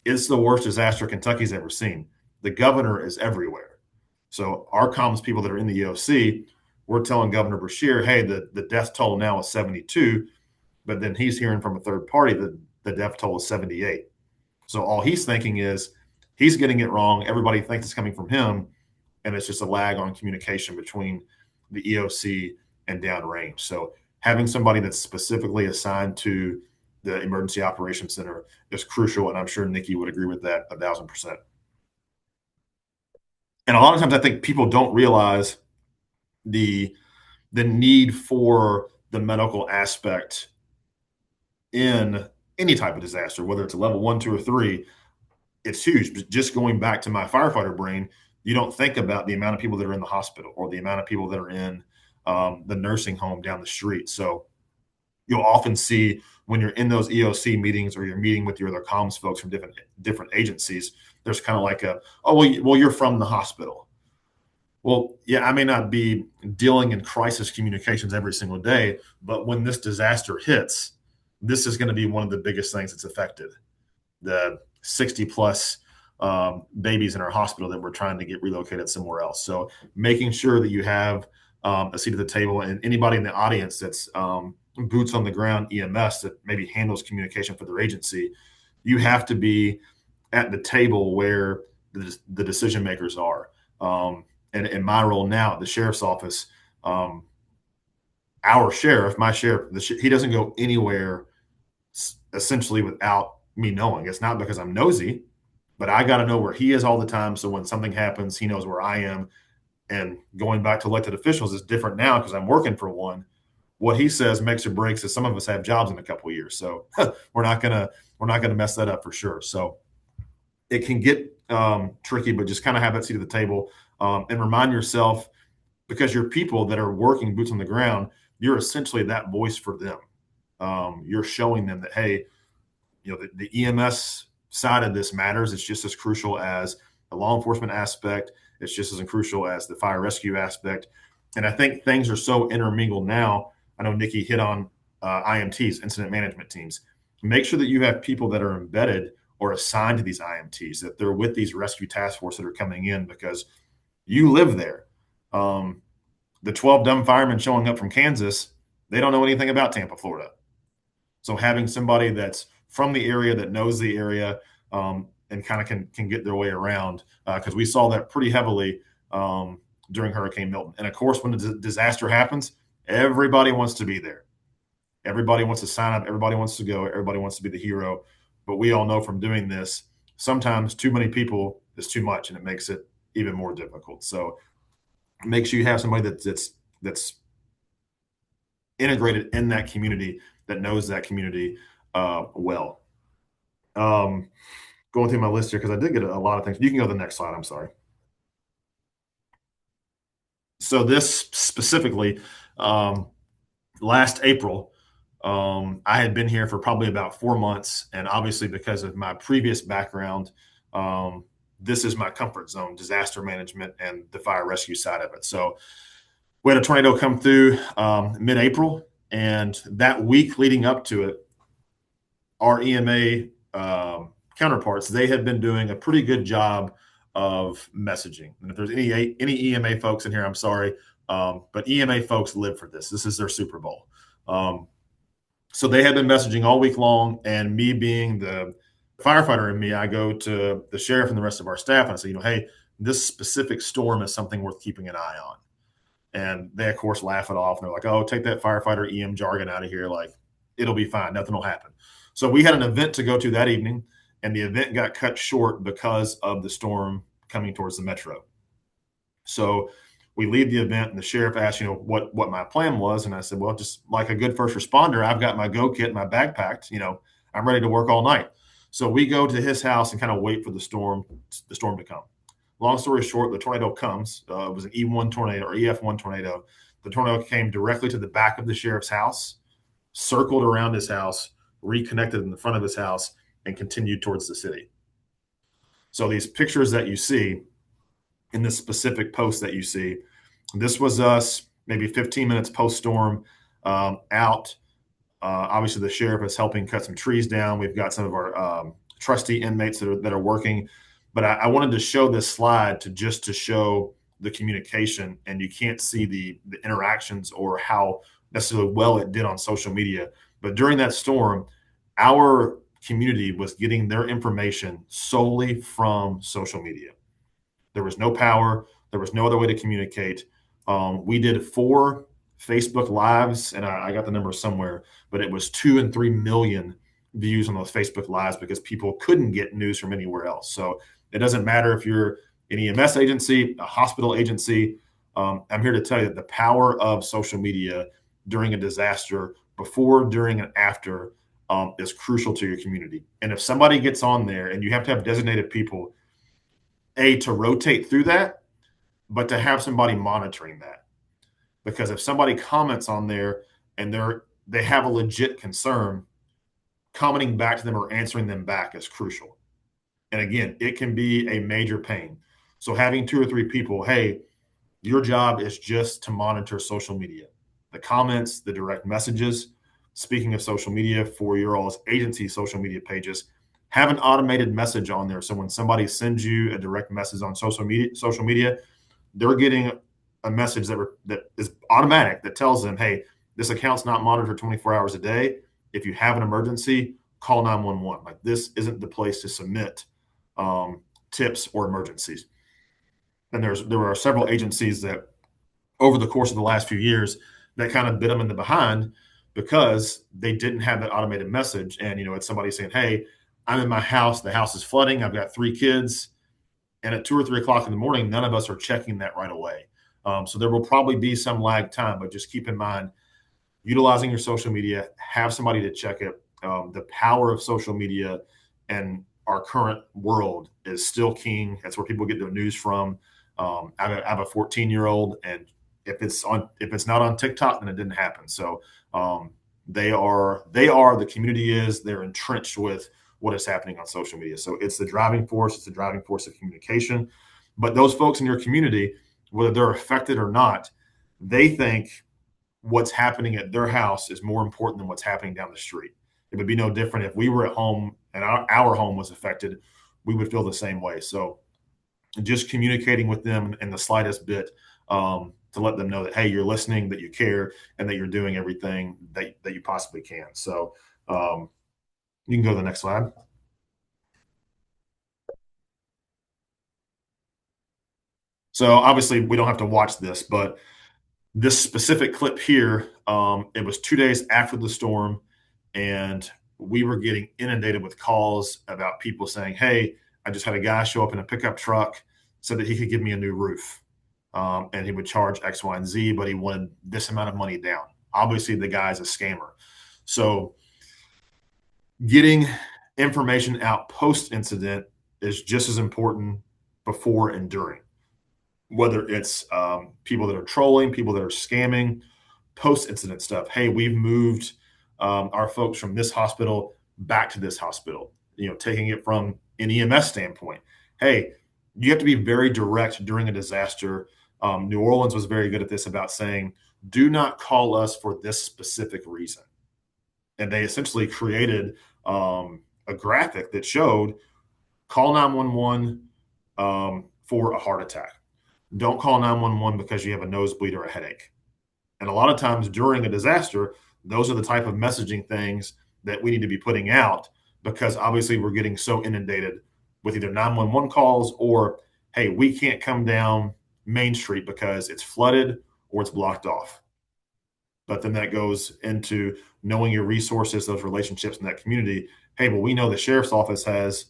It's the worst disaster Kentucky's ever seen. The governor is everywhere. So our comms people that are in the EOC, we're telling Governor Beshear, hey, the death toll now is 72, but then he's hearing from a third party that the death toll is 78. So all he's thinking is he's getting it wrong. Everybody thinks it's coming from him, and it's just a lag on communication between the EOC and downrange. So having somebody that's specifically assigned to the Emergency Operations Center is crucial, and I'm sure Nikki would agree with that 1,000%. And a lot of times, I think people don't realize the need for the medical aspect in any type of disaster, whether it's a level 1, 2, or 3. It's huge. Just going back to my firefighter brain, you don't think about the amount of people that are in the hospital or the amount of people that are in the nursing home down the street. So you'll often see when you're in those EOC meetings or you're meeting with your other comms folks from different agencies, there's kind of like well, you're from the hospital. Well, yeah, I may not be dealing in crisis communications every single day, but when this disaster hits, this is going to be one of the biggest things that's affected. The 60 plus babies in our hospital that we're trying to get relocated somewhere else. So making sure that you have a seat at the table, and anybody in the audience that's boots on the ground EMS that maybe handles communication for their agency, you have to be at the table where the decision makers are. And in my role now at the sheriff's office, our sheriff, my sheriff, he doesn't go anywhere essentially without me knowing. It's not because I'm nosy, but I got to know where he is all the time. So when something happens, he knows where I am. And going back to elected officials is different now because I'm working for one. What he says makes or breaks is some of us have jobs in a couple of years. So we're not gonna mess that up for sure. So it can get tricky, but just kind of have that seat at the table and remind yourself, because your people that are working boots on the ground, you're essentially that voice for them. You're showing them that, hey, the EMS side of this matters. It's just as crucial as the law enforcement aspect. It's just as crucial as the fire rescue aspect. And I think things are so intermingled now. I know Nikki hit on IMTs, incident management teams. Make sure that you have people that are embedded or assigned to these IMTs, that they're with these rescue task force that are coming in, because you live there. The 12 dumb firemen showing up from Kansas, they don't know anything about Tampa, Florida. So having somebody that's from the area, that knows the area, and kind of can get their way around, because we saw that pretty heavily during Hurricane Milton. And of course, when the disaster happens, everybody wants to be there. Everybody wants to sign up. Everybody wants to go. Everybody wants to be the hero. But we all know from doing this, sometimes too many people is too much, and it makes it even more difficult. So make sure you have somebody that's integrated in that community, that knows that community well. Going through my list here, because I did get a lot of things. You can go to the next slide. I'm sorry. So this specifically, last April, I had been here for probably about 4 months. And obviously, because of my previous background, this is my comfort zone, disaster management and the fire rescue side of it. So we had a tornado come through mid-April, and that week leading up to it, our EMA counterparts, they had been doing a pretty good job of messaging. And if there's any EMA folks in here, I'm sorry, but EMA folks live for this. This is their Super Bowl. So they had been messaging all week long, and me being the firefighter in me, I go to the sheriff and the rest of our staff and I say, hey, this specific storm is something worth keeping an eye on. And they, of course, laugh it off. And they're like, oh, take that firefighter EM jargon out of here. Like, it'll be fine. Nothing will happen. So we had an event to go to that evening, and the event got cut short because of the storm coming towards the metro. So we leave the event and the sheriff asked, what my plan was. And I said, well, just like a good first responder, I've got my go kit, my bag packed, I'm ready to work all night. So we go to his house and kind of wait for the storm to come. Long story short, the tornado comes. It was an E1 tornado or EF1 tornado. The tornado came directly to the back of the sheriff's house, circled around his house, reconnected in the front of his house, and continued towards the city. So these pictures that you see in this specific post that you see, this was us maybe 15 minutes post storm out. Obviously, the sheriff is helping cut some trees down. We've got some of our trusty inmates that are working. But I wanted to show this slide to show the communication, and you can't see the interactions or how necessarily well it did on social media. But during that storm, our community was getting their information solely from social media. There was no power. There was no other way to communicate. We did 4 Facebook Lives, and I got the number somewhere, but it was 2 and 3 million views on those Facebook Lives because people couldn't get news from anywhere else. So it doesn't matter if you're an EMS agency, a hospital agency. I'm here to tell you that the power of social media during a disaster, before, during, and after, is crucial to your community. And if somebody gets on there, and you have to have designated people, to rotate through that, but to have somebody monitoring that. Because if somebody comments on there and they have a legit concern, commenting back to them or answering them back is crucial. And again, it can be a major pain. So having 2 or 3 people, hey, your job is just to monitor social media, the comments, the direct messages. Speaking of social media, for your all's agency social media pages, have an automated message on there. So when somebody sends you a direct message on social media, they're getting a message that is automatic that tells them, hey, this account's not monitored 24 hours a day. If you have an emergency, call 911. Like, this isn't the place to submit tips or emergencies. And there are several agencies that over the course of the last few years that kind of bit them in the behind because they didn't have that automated message. And, it's somebody saying, hey, I'm in my house. The house is flooding. I've got 3 kids. And at 2 or 3 o'clock in the morning, none of us are checking that right away. So there will probably be some lag time, but just keep in mind, utilizing your social media, have somebody to check it. The power of social media and our current world is still king. That's where people get their news from. I have a 14-year-old, and if it's not on TikTok, then it didn't happen. So the community they're entrenched with what is happening on social media. So it's the driving force. It's the driving force of communication. But those folks in your community, whether they're affected or not, they think what's happening at their house is more important than what's happening down the street. It would be no different if we were at home and our home was affected. We would feel the same way. So just communicating with them in the slightest bit, to let them know that, hey, you're listening, that you care, and that you're doing everything that you possibly can. So you can go to the next slide. So obviously we don't have to watch this, but this specific clip here, it was 2 days after the storm, and we were getting inundated with calls about people saying, hey, I just had a guy show up in a pickup truck, said that he could give me a new roof. And he would charge X, Y, and Z, but he wanted this amount of money down. Obviously, the guy's a scammer. So getting information out post-incident is just as important before and during. Whether it's people that are trolling, people that are scamming, post-incident stuff. Hey, we've moved our folks from this hospital back to this hospital, taking it from an EMS standpoint. Hey, you have to be very direct during a disaster. New Orleans was very good at this, about saying, do not call us for this specific reason. And they essentially created a graphic that showed, call 911 for a heart attack. Don't call 911 because you have a nosebleed or a headache. And a lot of times during a disaster, those are the type of messaging things that we need to be putting out, because obviously we're getting so inundated with either 911 calls or, hey, we can't come down Main Street because it's flooded or it's blocked off. But then that goes into knowing your resources, those relationships in that community. Hey, well, we know the sheriff's office has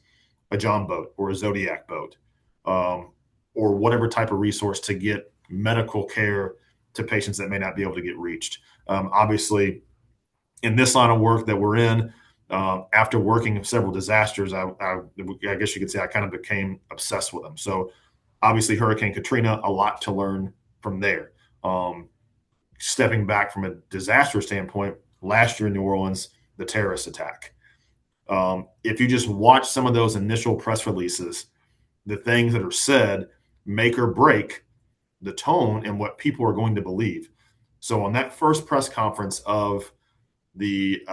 a John boat or a Zodiac boat, or whatever type of resource to get medical care to patients that may not be able to get reached. Obviously, in this line of work that we're in, after working several disasters, I guess you could say I kind of became obsessed with them. So obviously, Hurricane Katrina, a lot to learn from there. Stepping back from a disaster standpoint, last year in New Orleans, the terrorist attack. If you just watch some of those initial press releases, the things that are said make or break the tone and what people are going to believe. So on that first press conference of the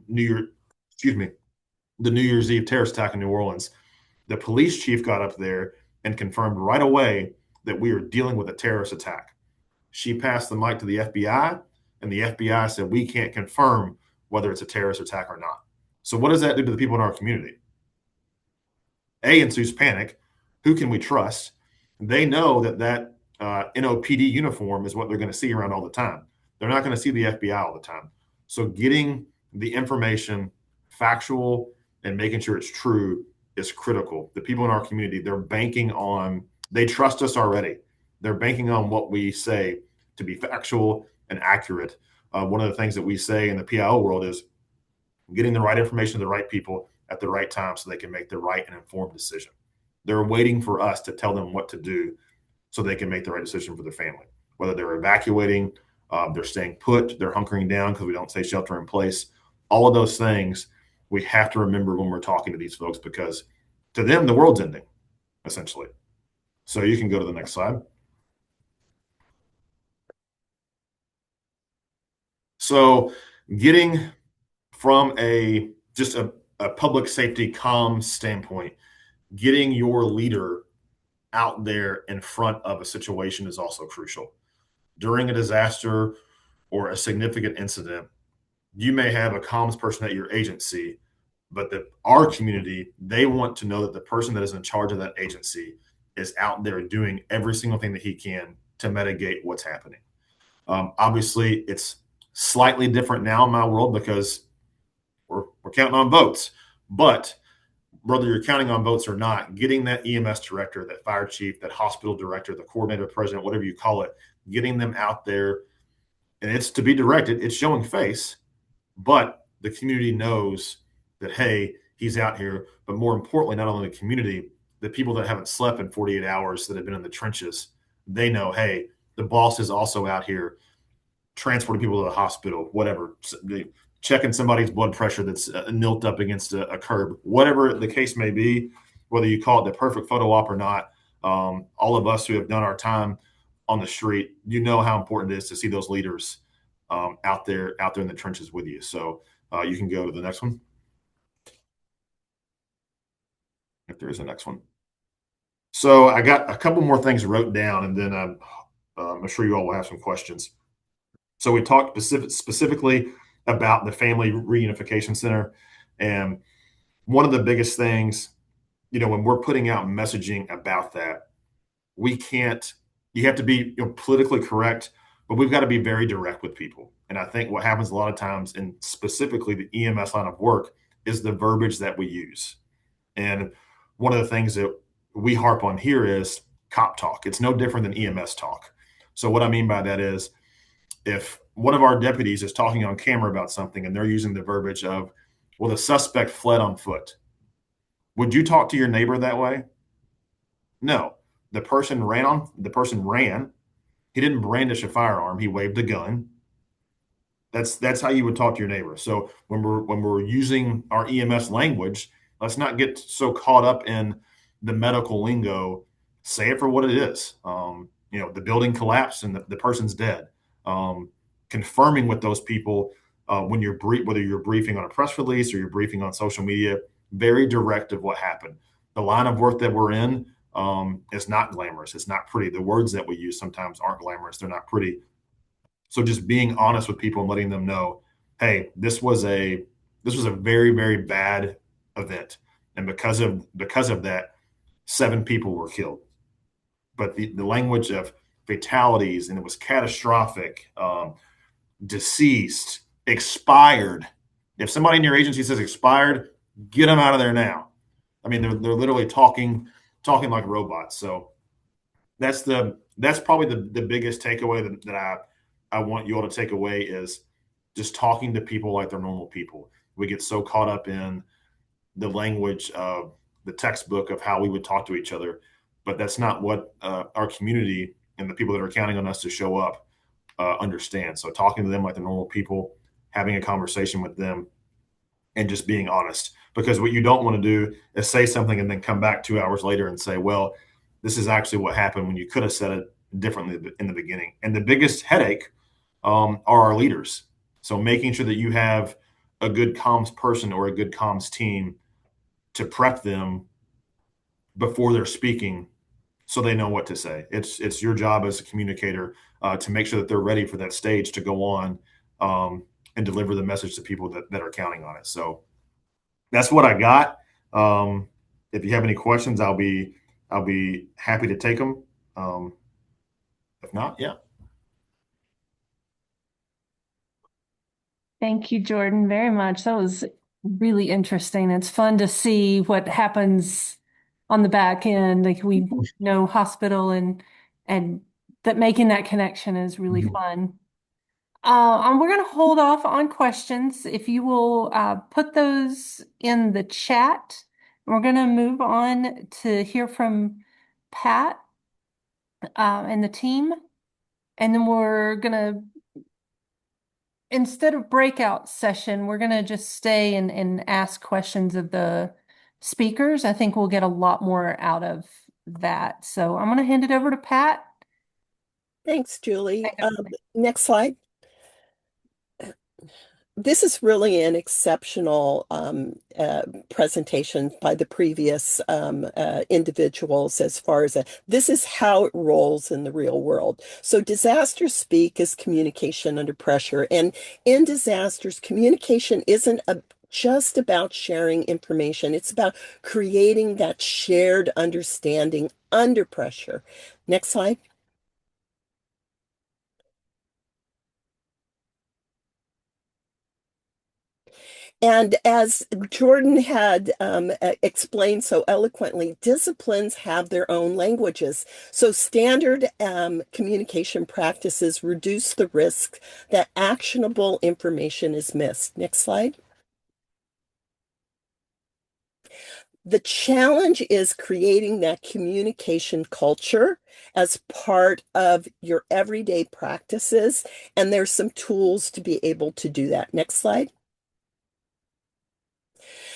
New Year, excuse me, the New Year's Eve terrorist attack in New Orleans, the police chief got up there and confirmed right away that we are dealing with a terrorist attack. She passed the mic to the FBI, and the FBI said we can't confirm whether it's a terrorist attack or not. So what does that do to the people in our community? Ensues panic. Who can we trust? They know that NOPD uniform is what they're going to see around all the time. They're not going to see the FBI all the time. So getting the information factual and making sure it's true is critical. The people in our community, they trust us already. They're banking on what we say to be factual and accurate. One of the things that we say in the PIO world is getting the right information to the right people at the right time so they can make the right and informed decision. They're waiting for us to tell them what to do so they can make the right decision for their family, whether they're evacuating, they're staying put, they're hunkering down because we don't say shelter in place. All of those things we have to remember when we're talking to these folks, because to them, the world's ending, essentially. So you can go to the next slide. So getting from just a public safety comm standpoint, getting your leader out there in front of a situation is also crucial. During a disaster or a significant incident, you may have a comms person at your agency, but our community, they want to know that the person that is in charge of that agency is out there doing every single thing that he can to mitigate what's happening. Obviously, it's slightly different now in my world because we're counting on votes. But whether you're counting on votes or not, getting that EMS director, that fire chief, that hospital director, the coordinator, president, whatever you call it, getting them out there, and it's to be directed, it's showing face, but the community knows that, hey, he's out here. But more importantly, not only the community, the people that haven't slept in 48 hours that have been in the trenches, they know, hey, the boss is also out here transporting people to the hospital, whatever, checking somebody's blood pressure that's knelt up against a curb, whatever the case may be, whether you call it the perfect photo op or not. All of us who have done our time on the street, you know how important it is to see those leaders out there in the trenches with you. So you can go to the next one. If there is a next one. So I got a couple more things wrote down, and then I'm sure you all will have some questions. So we talked specifically about the Family Reunification Center. And one of the biggest things, when we're putting out messaging about that, you have to be politically correct, but we've got to be very direct with people. And I think what happens a lot of times, and specifically the EMS line of work, is the verbiage that we use. And one of the things that we harp on here is cop talk. It's no different than EMS talk. So what I mean by that is, if one of our deputies is talking on camera about something and they're using the verbiage of, well, the suspect fled on foot, would you talk to your neighbor that way? No. The person ran. He didn't brandish a firearm. He waved a gun. That's how you would talk to your neighbor. So when we're using our EMS language, let's not get so caught up in the medical lingo. Say it for what it is. The building collapsed and the person's dead. Confirming with those people when whether you're briefing on a press release or you're briefing on social media, very direct of what happened. The line of work that we're in is not glamorous. It's not pretty. The words that we use sometimes aren't glamorous. They're not pretty. So just being honest with people and letting them know, hey, this was a very, very bad event, and because of that, 7 people were killed. But the language of fatalities, and it was catastrophic, deceased, expired. If somebody in your agency says expired, get them out of there now. I mean, they're literally talking like robots. So that's probably the biggest takeaway that I want you all to take away is just talking to people like they're normal people. We get so caught up in the language of the textbook of how we would talk to each other, but that's not what our community and the people that are counting on us to show up understand. So talking to them like the normal people, having a conversation with them, and just being honest. Because what you don't want to do is say something and then come back 2 hours later and say, well, this is actually what happened when you could have said it differently in the beginning. And the biggest headache are our leaders. So making sure that you have a good comms person or a good comms team to prep them before they're speaking so they know what to say. It's your job as a communicator to make sure that they're ready for that stage to go on and deliver the message to people that are counting on it. So that's what I got. If you have any questions, I'll be happy to take them. If not, yeah. Thank you, Jordan, very much. That was really interesting. It's fun to see what happens on the back end. Like we know hospital and that making that connection is really Mhm. fun. And we're going to hold off on questions. If you will put those in the chat, we're going to move on to hear from Pat and the team. And then we're going to, instead of breakout session, we're going to just stay and ask questions of the speakers. I think we'll get a lot more out of that. So I'm going to hand it over to Pat. Thanks, Julie. Next slide. This is really an exceptional presentation by the previous individuals as far as this is how it rolls in the real world. So disaster speak is communication under pressure. And in disasters, communication isn't just about sharing information. It's about creating that shared understanding under pressure. Next slide. And as Jordan had explained so eloquently, disciplines have their own languages. So standard communication practices reduce the risk that actionable information is missed. Next slide. The challenge is creating that communication culture as part of your everyday practices. And there's some tools to be able to do that. Next slide.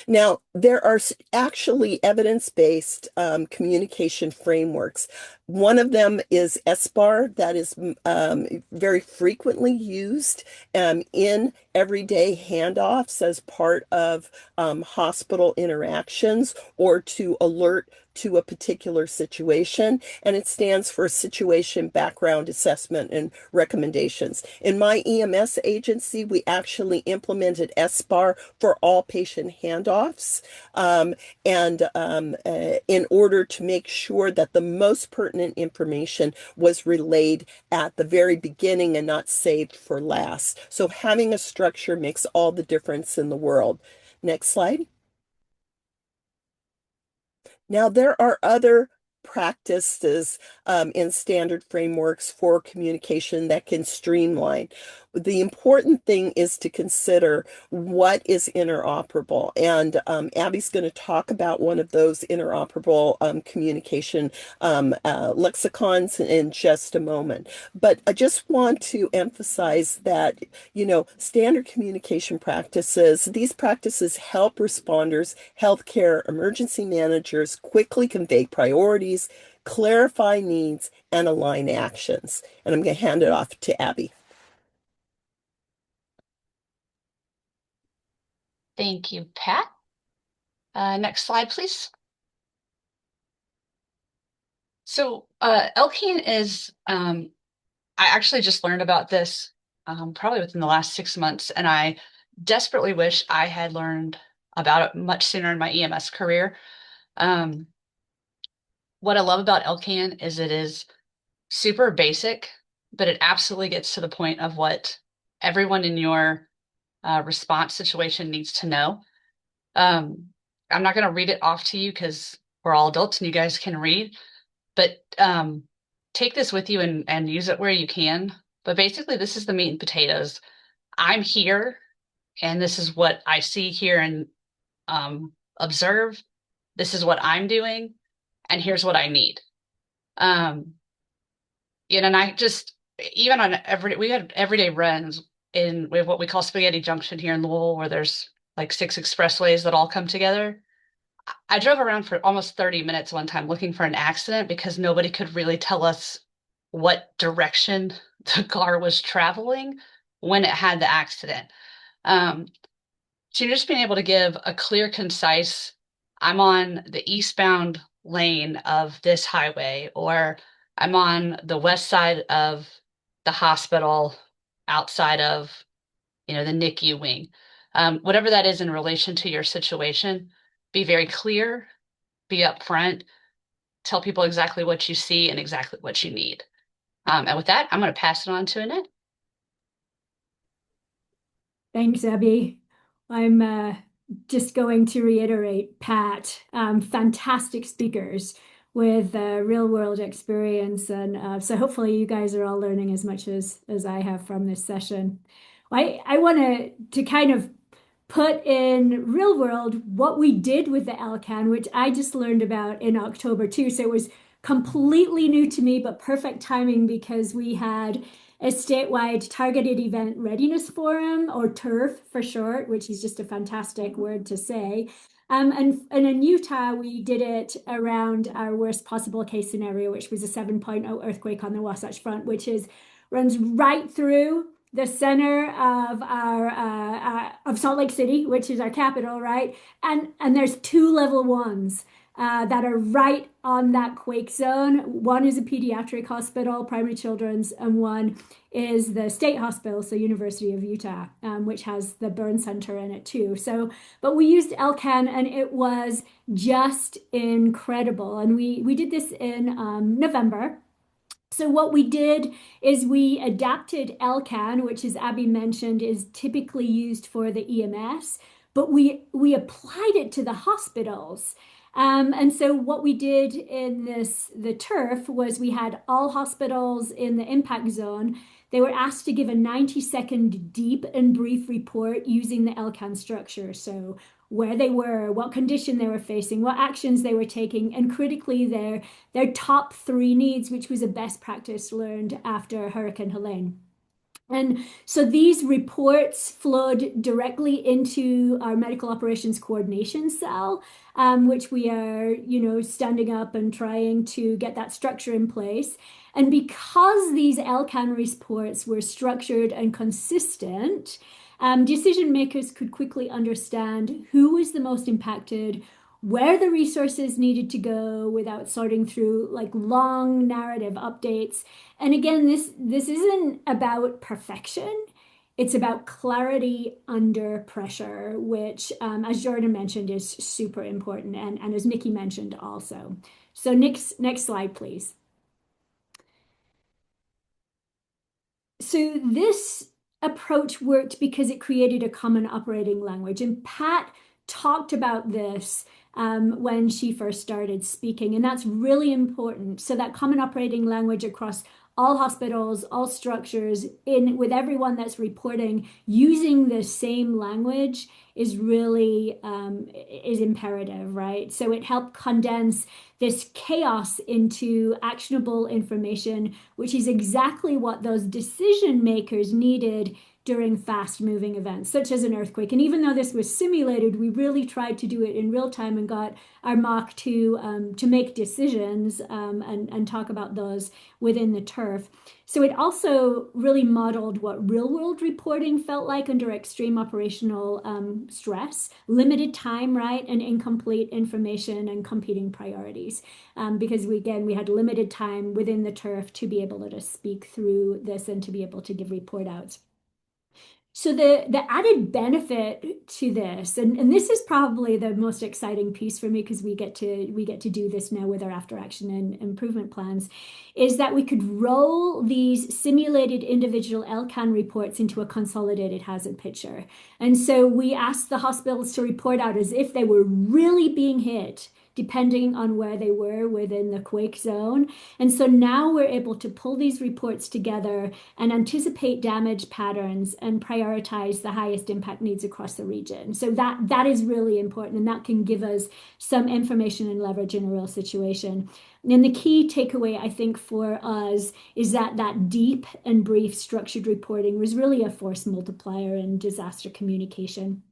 Now, there are actually evidence-based communication frameworks. One of them is SBAR, that is very frequently used in everyday handoffs as part of hospital interactions or to alert to a particular situation, and it stands for Situation Background Assessment and Recommendations. In my EMS agency, we actually implemented SBAR for all patient handoffs, in order to make sure that the most pertinent information was relayed at the very beginning and not saved for last. So having a structure makes all the difference in the world. Next slide. Now, there are other practices in standard frameworks for communication that can streamline. The important thing is to consider what is interoperable. And Abby's going to talk about one of those interoperable communication lexicons in just a moment. But I just want to emphasize that, standard communication practices, these practices help responders, healthcare emergency managers quickly convey priorities, clarify needs, and align actions. And I'm going to hand it off to Abby. Thank you, Pat. Next slide, please. So LCAN is, I actually just learned about this probably within the last 6 months, and I desperately wish I had learned about it much sooner in my EMS career. What I love about LCAN is it is super basic, but it absolutely gets to the point of what everyone in your response situation needs to know. I'm not going to read it off to you because we're all adults and you guys can read, but take this with you and use it where you can. But basically, this is the meat and potatoes. I'm here, and this is what I see, hear, and observe. This is what I'm doing, and here's what I need. Um, and I just, even on we had everyday runs we have what we call Spaghetti Junction here in Louisville, where there's like 6 expressways that all come together. I drove around for almost 30 minutes one time looking for an accident because nobody could really tell us what direction the car was traveling when it had the accident. Um, so just being able to give a clear, concise, I'm on the eastbound lane of this highway, or I'm on the west side of the hospital outside of, the NICU wing. Whatever that is in relation to your situation, be very clear, be upfront, tell people exactly what you see and exactly what you need. And with that, I'm going to pass it on to Annette. Thanks, Abby. I'm just going to reiterate, Pat, fantastic speakers with real world experience. And so hopefully you guys are all learning as much as I have from this session. I want to kind of put in real world what we did with the LCAN, which I just learned about in October too. So it was completely new to me, but perfect timing because we had a statewide targeted event readiness forum, or TERF for short, which is just a fantastic word to say. And in Utah, we did it around our worst possible case scenario, which was a 7.0 earthquake on the Wasatch Front, which runs right through the center of our of Salt Lake City, which is our capital, right? And there's 2 level 1s that are right on that quake zone. One is a pediatric hospital, primary children's, and one is the state hospital, so University of Utah, which has the burn center in it too. So, but we used LCAN and it was just incredible. And we did this in November. So what we did is we adapted LCAN, which, as Abby mentioned, is typically used for the EMS, but we applied it to the hospitals. And so what we did in the TERF was we had all hospitals in the impact zone. They were asked to give a 90-second deep and brief report using the LCAN structure. So where they were, what condition they were facing, what actions they were taking, and critically their top 3 needs, which was a best practice learned after Hurricane Helene. And so these reports flowed directly into our medical operations coordination cell, which we are, standing up and trying to get that structure in place. And because these LCAN reports were structured and consistent, decision makers could quickly understand who was the most impacted, where the resources needed to go without sorting through like long narrative updates. And again, this isn't about perfection. It's about clarity under pressure, which, as Jordan mentioned, is super important, and as Nikki mentioned also. So next slide, please. So this approach worked because it created a common operating language. And Pat talked about this when she first started speaking, and that's really important. So that common operating language across all hospitals, all structures, with everyone that's reporting using the same language is really is imperative, right? So it helped condense this chaos into actionable information, which is exactly what those decision makers needed during fast-moving events, such as an earthquake. And even though this was simulated, we really tried to do it in real time and got our mock to make decisions and talk about those within the TERF. So it also really modeled what real-world reporting felt like under extreme operational stress, limited time, right, and incomplete information and competing priorities. Because we had limited time within the TERF to be able to speak through this and to be able to give report outs. So the added benefit to this, and this is probably the most exciting piece for me because we get to do this now with our after action and improvement plans, is that we could roll these simulated individual LCAN reports into a consolidated hazard picture. And so we asked the hospitals to report out as if they were really being hit depending on where they were within the quake zone. And so now we're able to pull these reports together and anticipate damage patterns and prioritize the highest impact needs across the region. So that is really important, and that can give us some information and leverage in a real situation. And the key takeaway, I think, for us is that deep and brief structured reporting was really a force multiplier in disaster communication.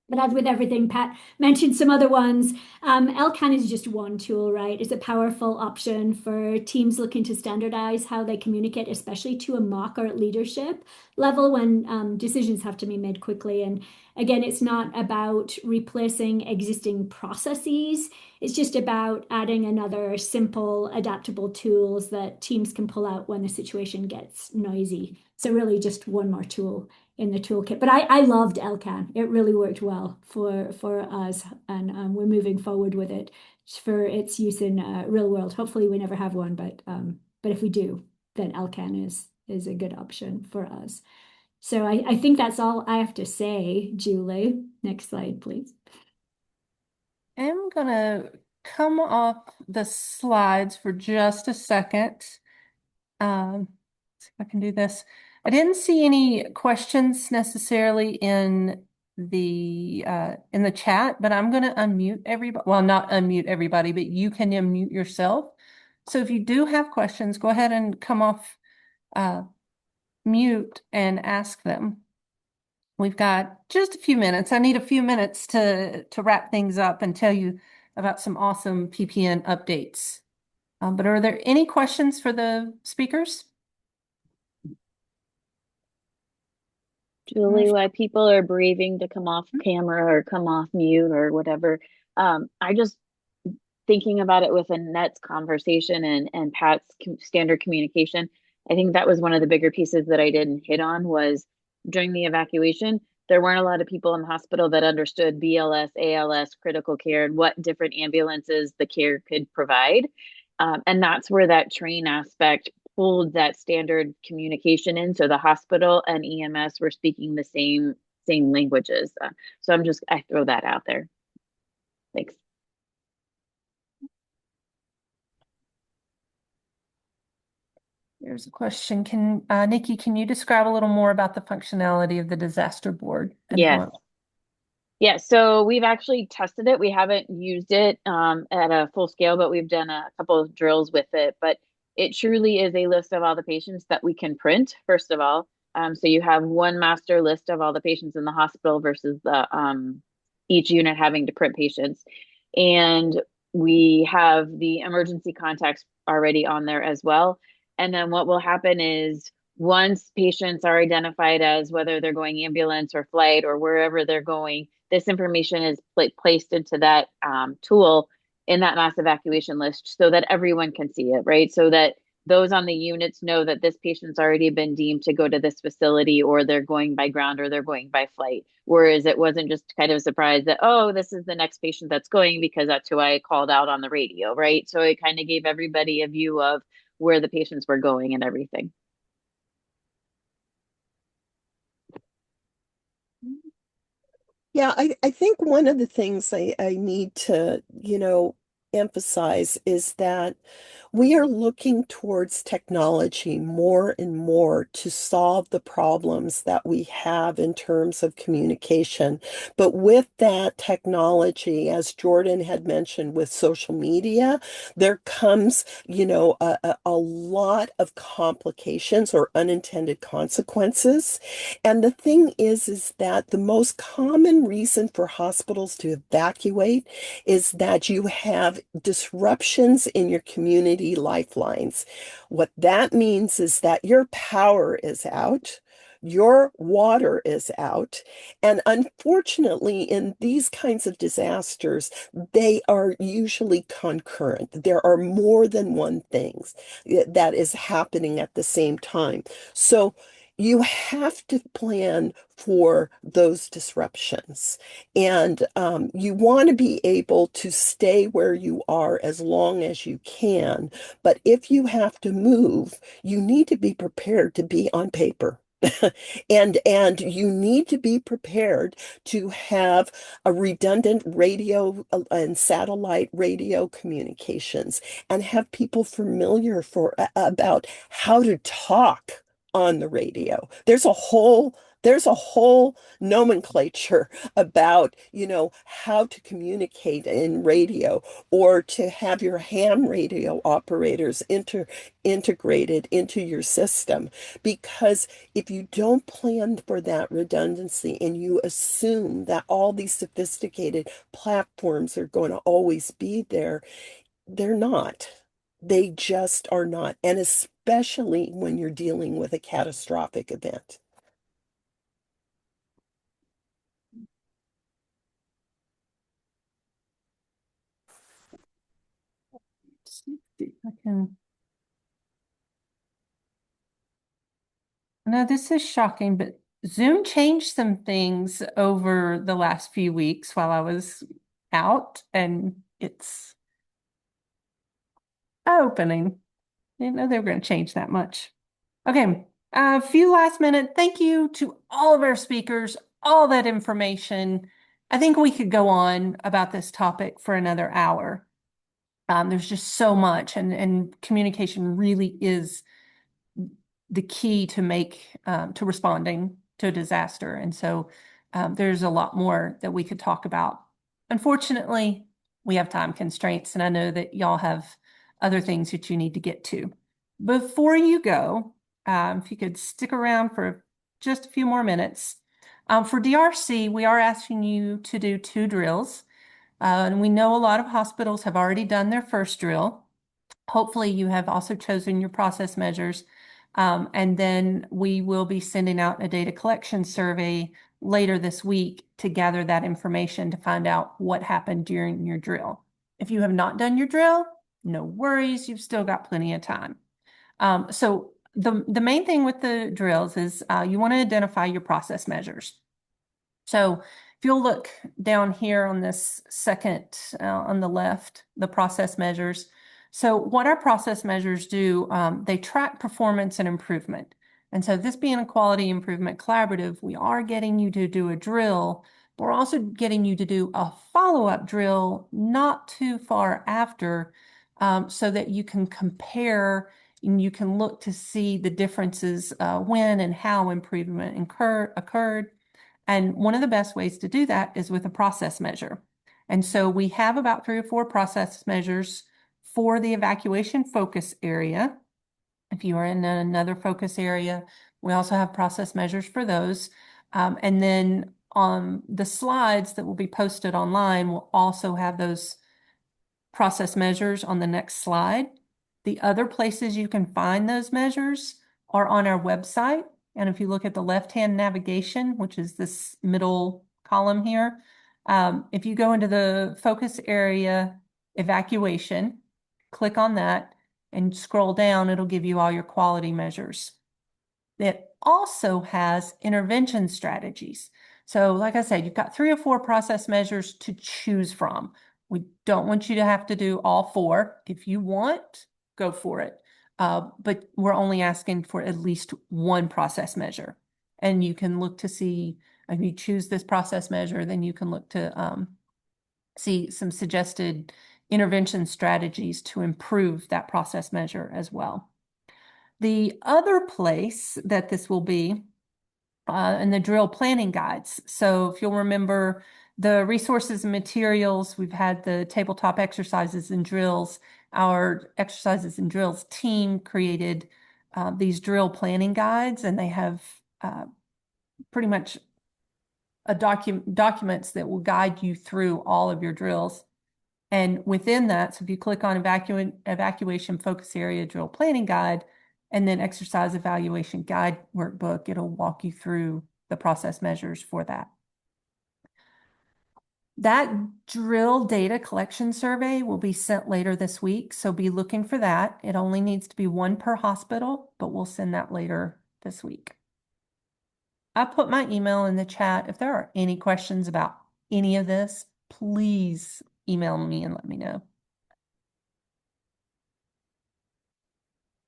But as with everything, Pat mentioned some other ones. LCAN is just one tool, right? It's a powerful option for teams looking to standardize how they communicate, especially to a mock or leadership level when decisions have to be made quickly. And again, it's not about replacing existing processes. It's just about adding another simple, adaptable tools that teams can pull out when the situation gets noisy. So really just one more tool in the toolkit. But I loved LCAN. It really worked well for us, and we're moving forward with it for its use in real world. Hopefully, we never have one, but if we do, then LCAN is a good option for us. So I think that's all I have to say, Julie. Next slide, please. I'm gonna come off the slides for just a second. See if I can do this. I didn't see any questions necessarily in the chat, but I'm gonna unmute everybody. Well, not unmute everybody, but you can unmute yourself. So if you do have questions, go ahead and come off mute and ask them. We've got just a few minutes. I need a few minutes to wrap things up and tell you about some awesome PPN updates. But are there any questions for the speakers? Julie, while people are breathing to come off camera or come off mute or whatever, I just thinking about it with Annette's conversation and Pat's standard communication. I think that was one of the bigger pieces that I didn't hit on was during the evacuation, there weren't a lot of people in the hospital that understood BLS, ALS, critical care, and what different ambulances the care could provide. And that's where that train aspect pulled that standard communication in. So the hospital and EMS were speaking the same languages. So I throw that out there. Thanks. Here's a question. Nikki, can you describe a little more about the functionality of the disaster board? And Yes. Yeah, so we've actually tested it. We haven't used it at a full scale, but we've done a couple of drills with it. But it truly is a list of all the patients that we can print, first of all. So you have one master list of all the patients in the hospital versus the each unit having to print patients. And we have the emergency contacts already on there as well. And then what will happen is once patients are identified as whether they're going ambulance or flight or wherever they're going, this information is placed into that tool in that mass evacuation list so that everyone can see it, right? So that those on the units know that this patient's already been deemed to go to this facility or they're going by ground or they're going by flight. Whereas it wasn't just kind of a surprise that, oh, this is the next patient that's going because that's who I called out on the radio, right? So it kind of gave everybody a view of where the patients were going and everything. Yeah, I think one of the things I need to, emphasize is that we are looking towards technology more and more to solve the problems that we have in terms of communication. But with that technology, as Jordan had mentioned with social media, there comes, a lot of complications or unintended consequences. And the thing is that the most common reason for hospitals to evacuate is that you have disruptions in your community lifelines. What that means is that your power is out, your water is out, and unfortunately, in these kinds of disasters, they are usually concurrent. There are more than one thing that is happening at the same time. So you have to plan for those disruptions. And you want to be able to stay where you are as long as you can. But if you have to move, you need to be prepared to be on paper. And you need to be prepared to have a redundant radio and satellite radio communications and have people familiar for about how to talk on the radio. There's a whole nomenclature about, how to communicate in radio or to have your ham radio operators integrated into your system, because if you don't plan for that redundancy and you assume that all these sophisticated platforms are going to always be there, they're not. They just are not. And especially when you're dealing with a catastrophic event. See if I can. No, this is shocking, but Zoom changed some things over the last few weeks while I was out, and it's opening. Didn't know they were going to change that much. Okay, a few last minute thank you to all of our speakers, all that information. I think we could go on about this topic for another hour. There's just so much, and communication really is the key to responding to a disaster. And so there's a lot more that we could talk about. Unfortunately, we have time constraints, and I know that y'all have other things that you need to get to. Before you go, if you could stick around for just a few more minutes. For DRC, we are asking you to do 2 drills. And we know a lot of hospitals have already done their first drill. Hopefully, you have also chosen your process measures. And then we will be sending out a data collection survey later this week to gather that information to find out what happened during your drill. If you have not done your drill, no worries, you've still got plenty of time. So the main thing with the drills is you want to identify your process measures. So if you'll look down here on this second on the left, the process measures. So what our process measures do, they track performance and improvement. And so this being a quality improvement collaborative, we are getting you to do a drill, but we're also getting you to do a follow-up drill not too far after, so that you can compare and you can look to see the differences when and how improvement occurred. And one of the best ways to do that is with a process measure. And so we have about 3 or 4 process measures for the evacuation focus area. If you are in another focus area, we also have process measures for those. And then on the slides that will be posted online, we'll also have those process measures on the next slide. The other places you can find those measures are on our website. And if you look at the left-hand navigation, which is this middle column here, if you go into the focus area evacuation, click on that and scroll down, it'll give you all your quality measures. It also has intervention strategies. So like I said, you've got 3 or 4 process measures to choose from. We don't want you to have to do all 4. If you want, go for it. But we're only asking for at least 1 process measure. And you can look to see, if you choose this process measure, then you can look to see some suggested intervention strategies to improve that process measure as well. The other place that this will be in the drill planning guides. So if you'll remember the resources and materials, we've had the tabletop exercises and drills. Our exercises and drills team created these drill planning guides, and they have pretty much documents that will guide you through all of your drills. And within that, so if you click on evacuation focus area drill planning guide, and then exercise evaluation guide workbook, it'll walk you through the process measures for that. That drill data collection survey will be sent later this week, so be looking for that. It only needs to be 1 per hospital, but we'll send that later this week. I put my email in the chat. If there are any questions about any of this, please email me and let me know.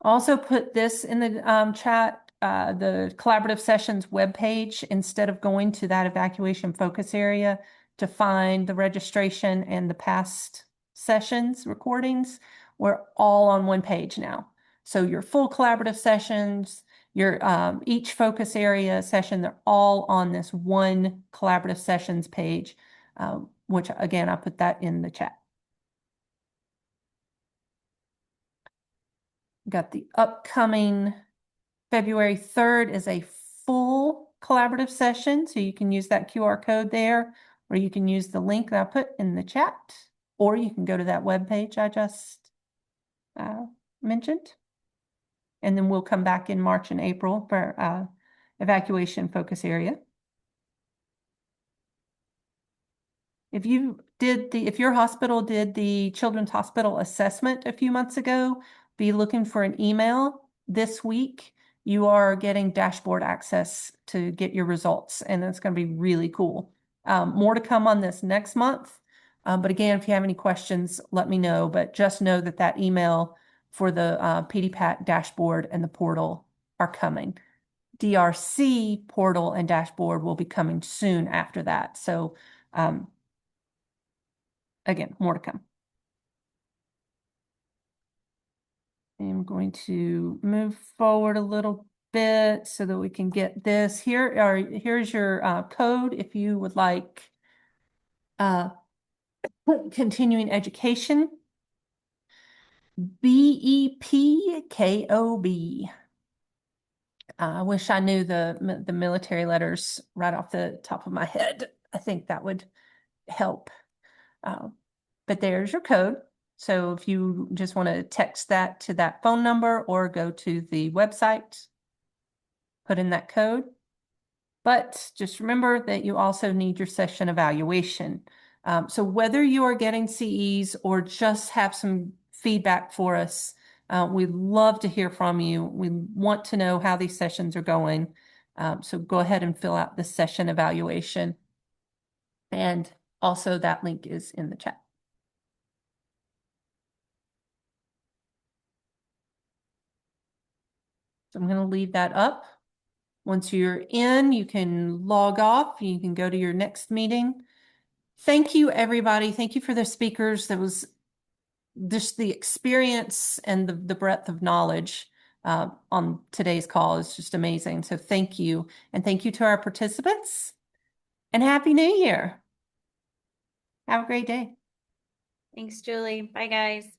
Also put this in the chat. the collaborative sessions webpage, instead of going to that evacuation focus area to find the registration and the past sessions recordings, we're all on one page now. So your full collaborative sessions, your each focus area session, they're all on this one collaborative sessions page, which again, I put that in the chat. Got the upcoming February 3rd is a full collaborative session, so you can use that QR code there, or you can use the link that I put in the chat, or you can go to that webpage I just mentioned. And then we'll come back in March and April for evacuation focus area. If your hospital did the Children's Hospital assessment a few months ago, be looking for an email this week. You are getting dashboard access to get your results, and it's going to be really cool. More to come on this next month. But again, if you have any questions, let me know. But just know that that email for the PDPAT dashboard and the portal are coming. DRC portal and dashboard will be coming soon after that. So again, more to come. I'm going to move forward a little bit so that we can get this. Here's your code if you would like continuing education. BEPKOB. I wish I knew the military letters right off the top of my head. I think that would help. But there's your code. So if you just want to text that to that phone number or go to the website, put in that code. But just remember that you also need your session evaluation. So whether you are getting CEs or just have some feedback for us, we'd love to hear from you. We want to know how these sessions are going. So go ahead and fill out the session evaluation. And also that link is in the chat. So I'm going to leave that up. Once you're in, you can log off. You can go to your next meeting. Thank you, everybody. Thank you for the speakers. That was just the experience and the breadth of knowledge on today's call is just amazing. So thank you. And thank you to our participants. And Happy New Year. Have a great day. Thanks, Julie. Bye, guys.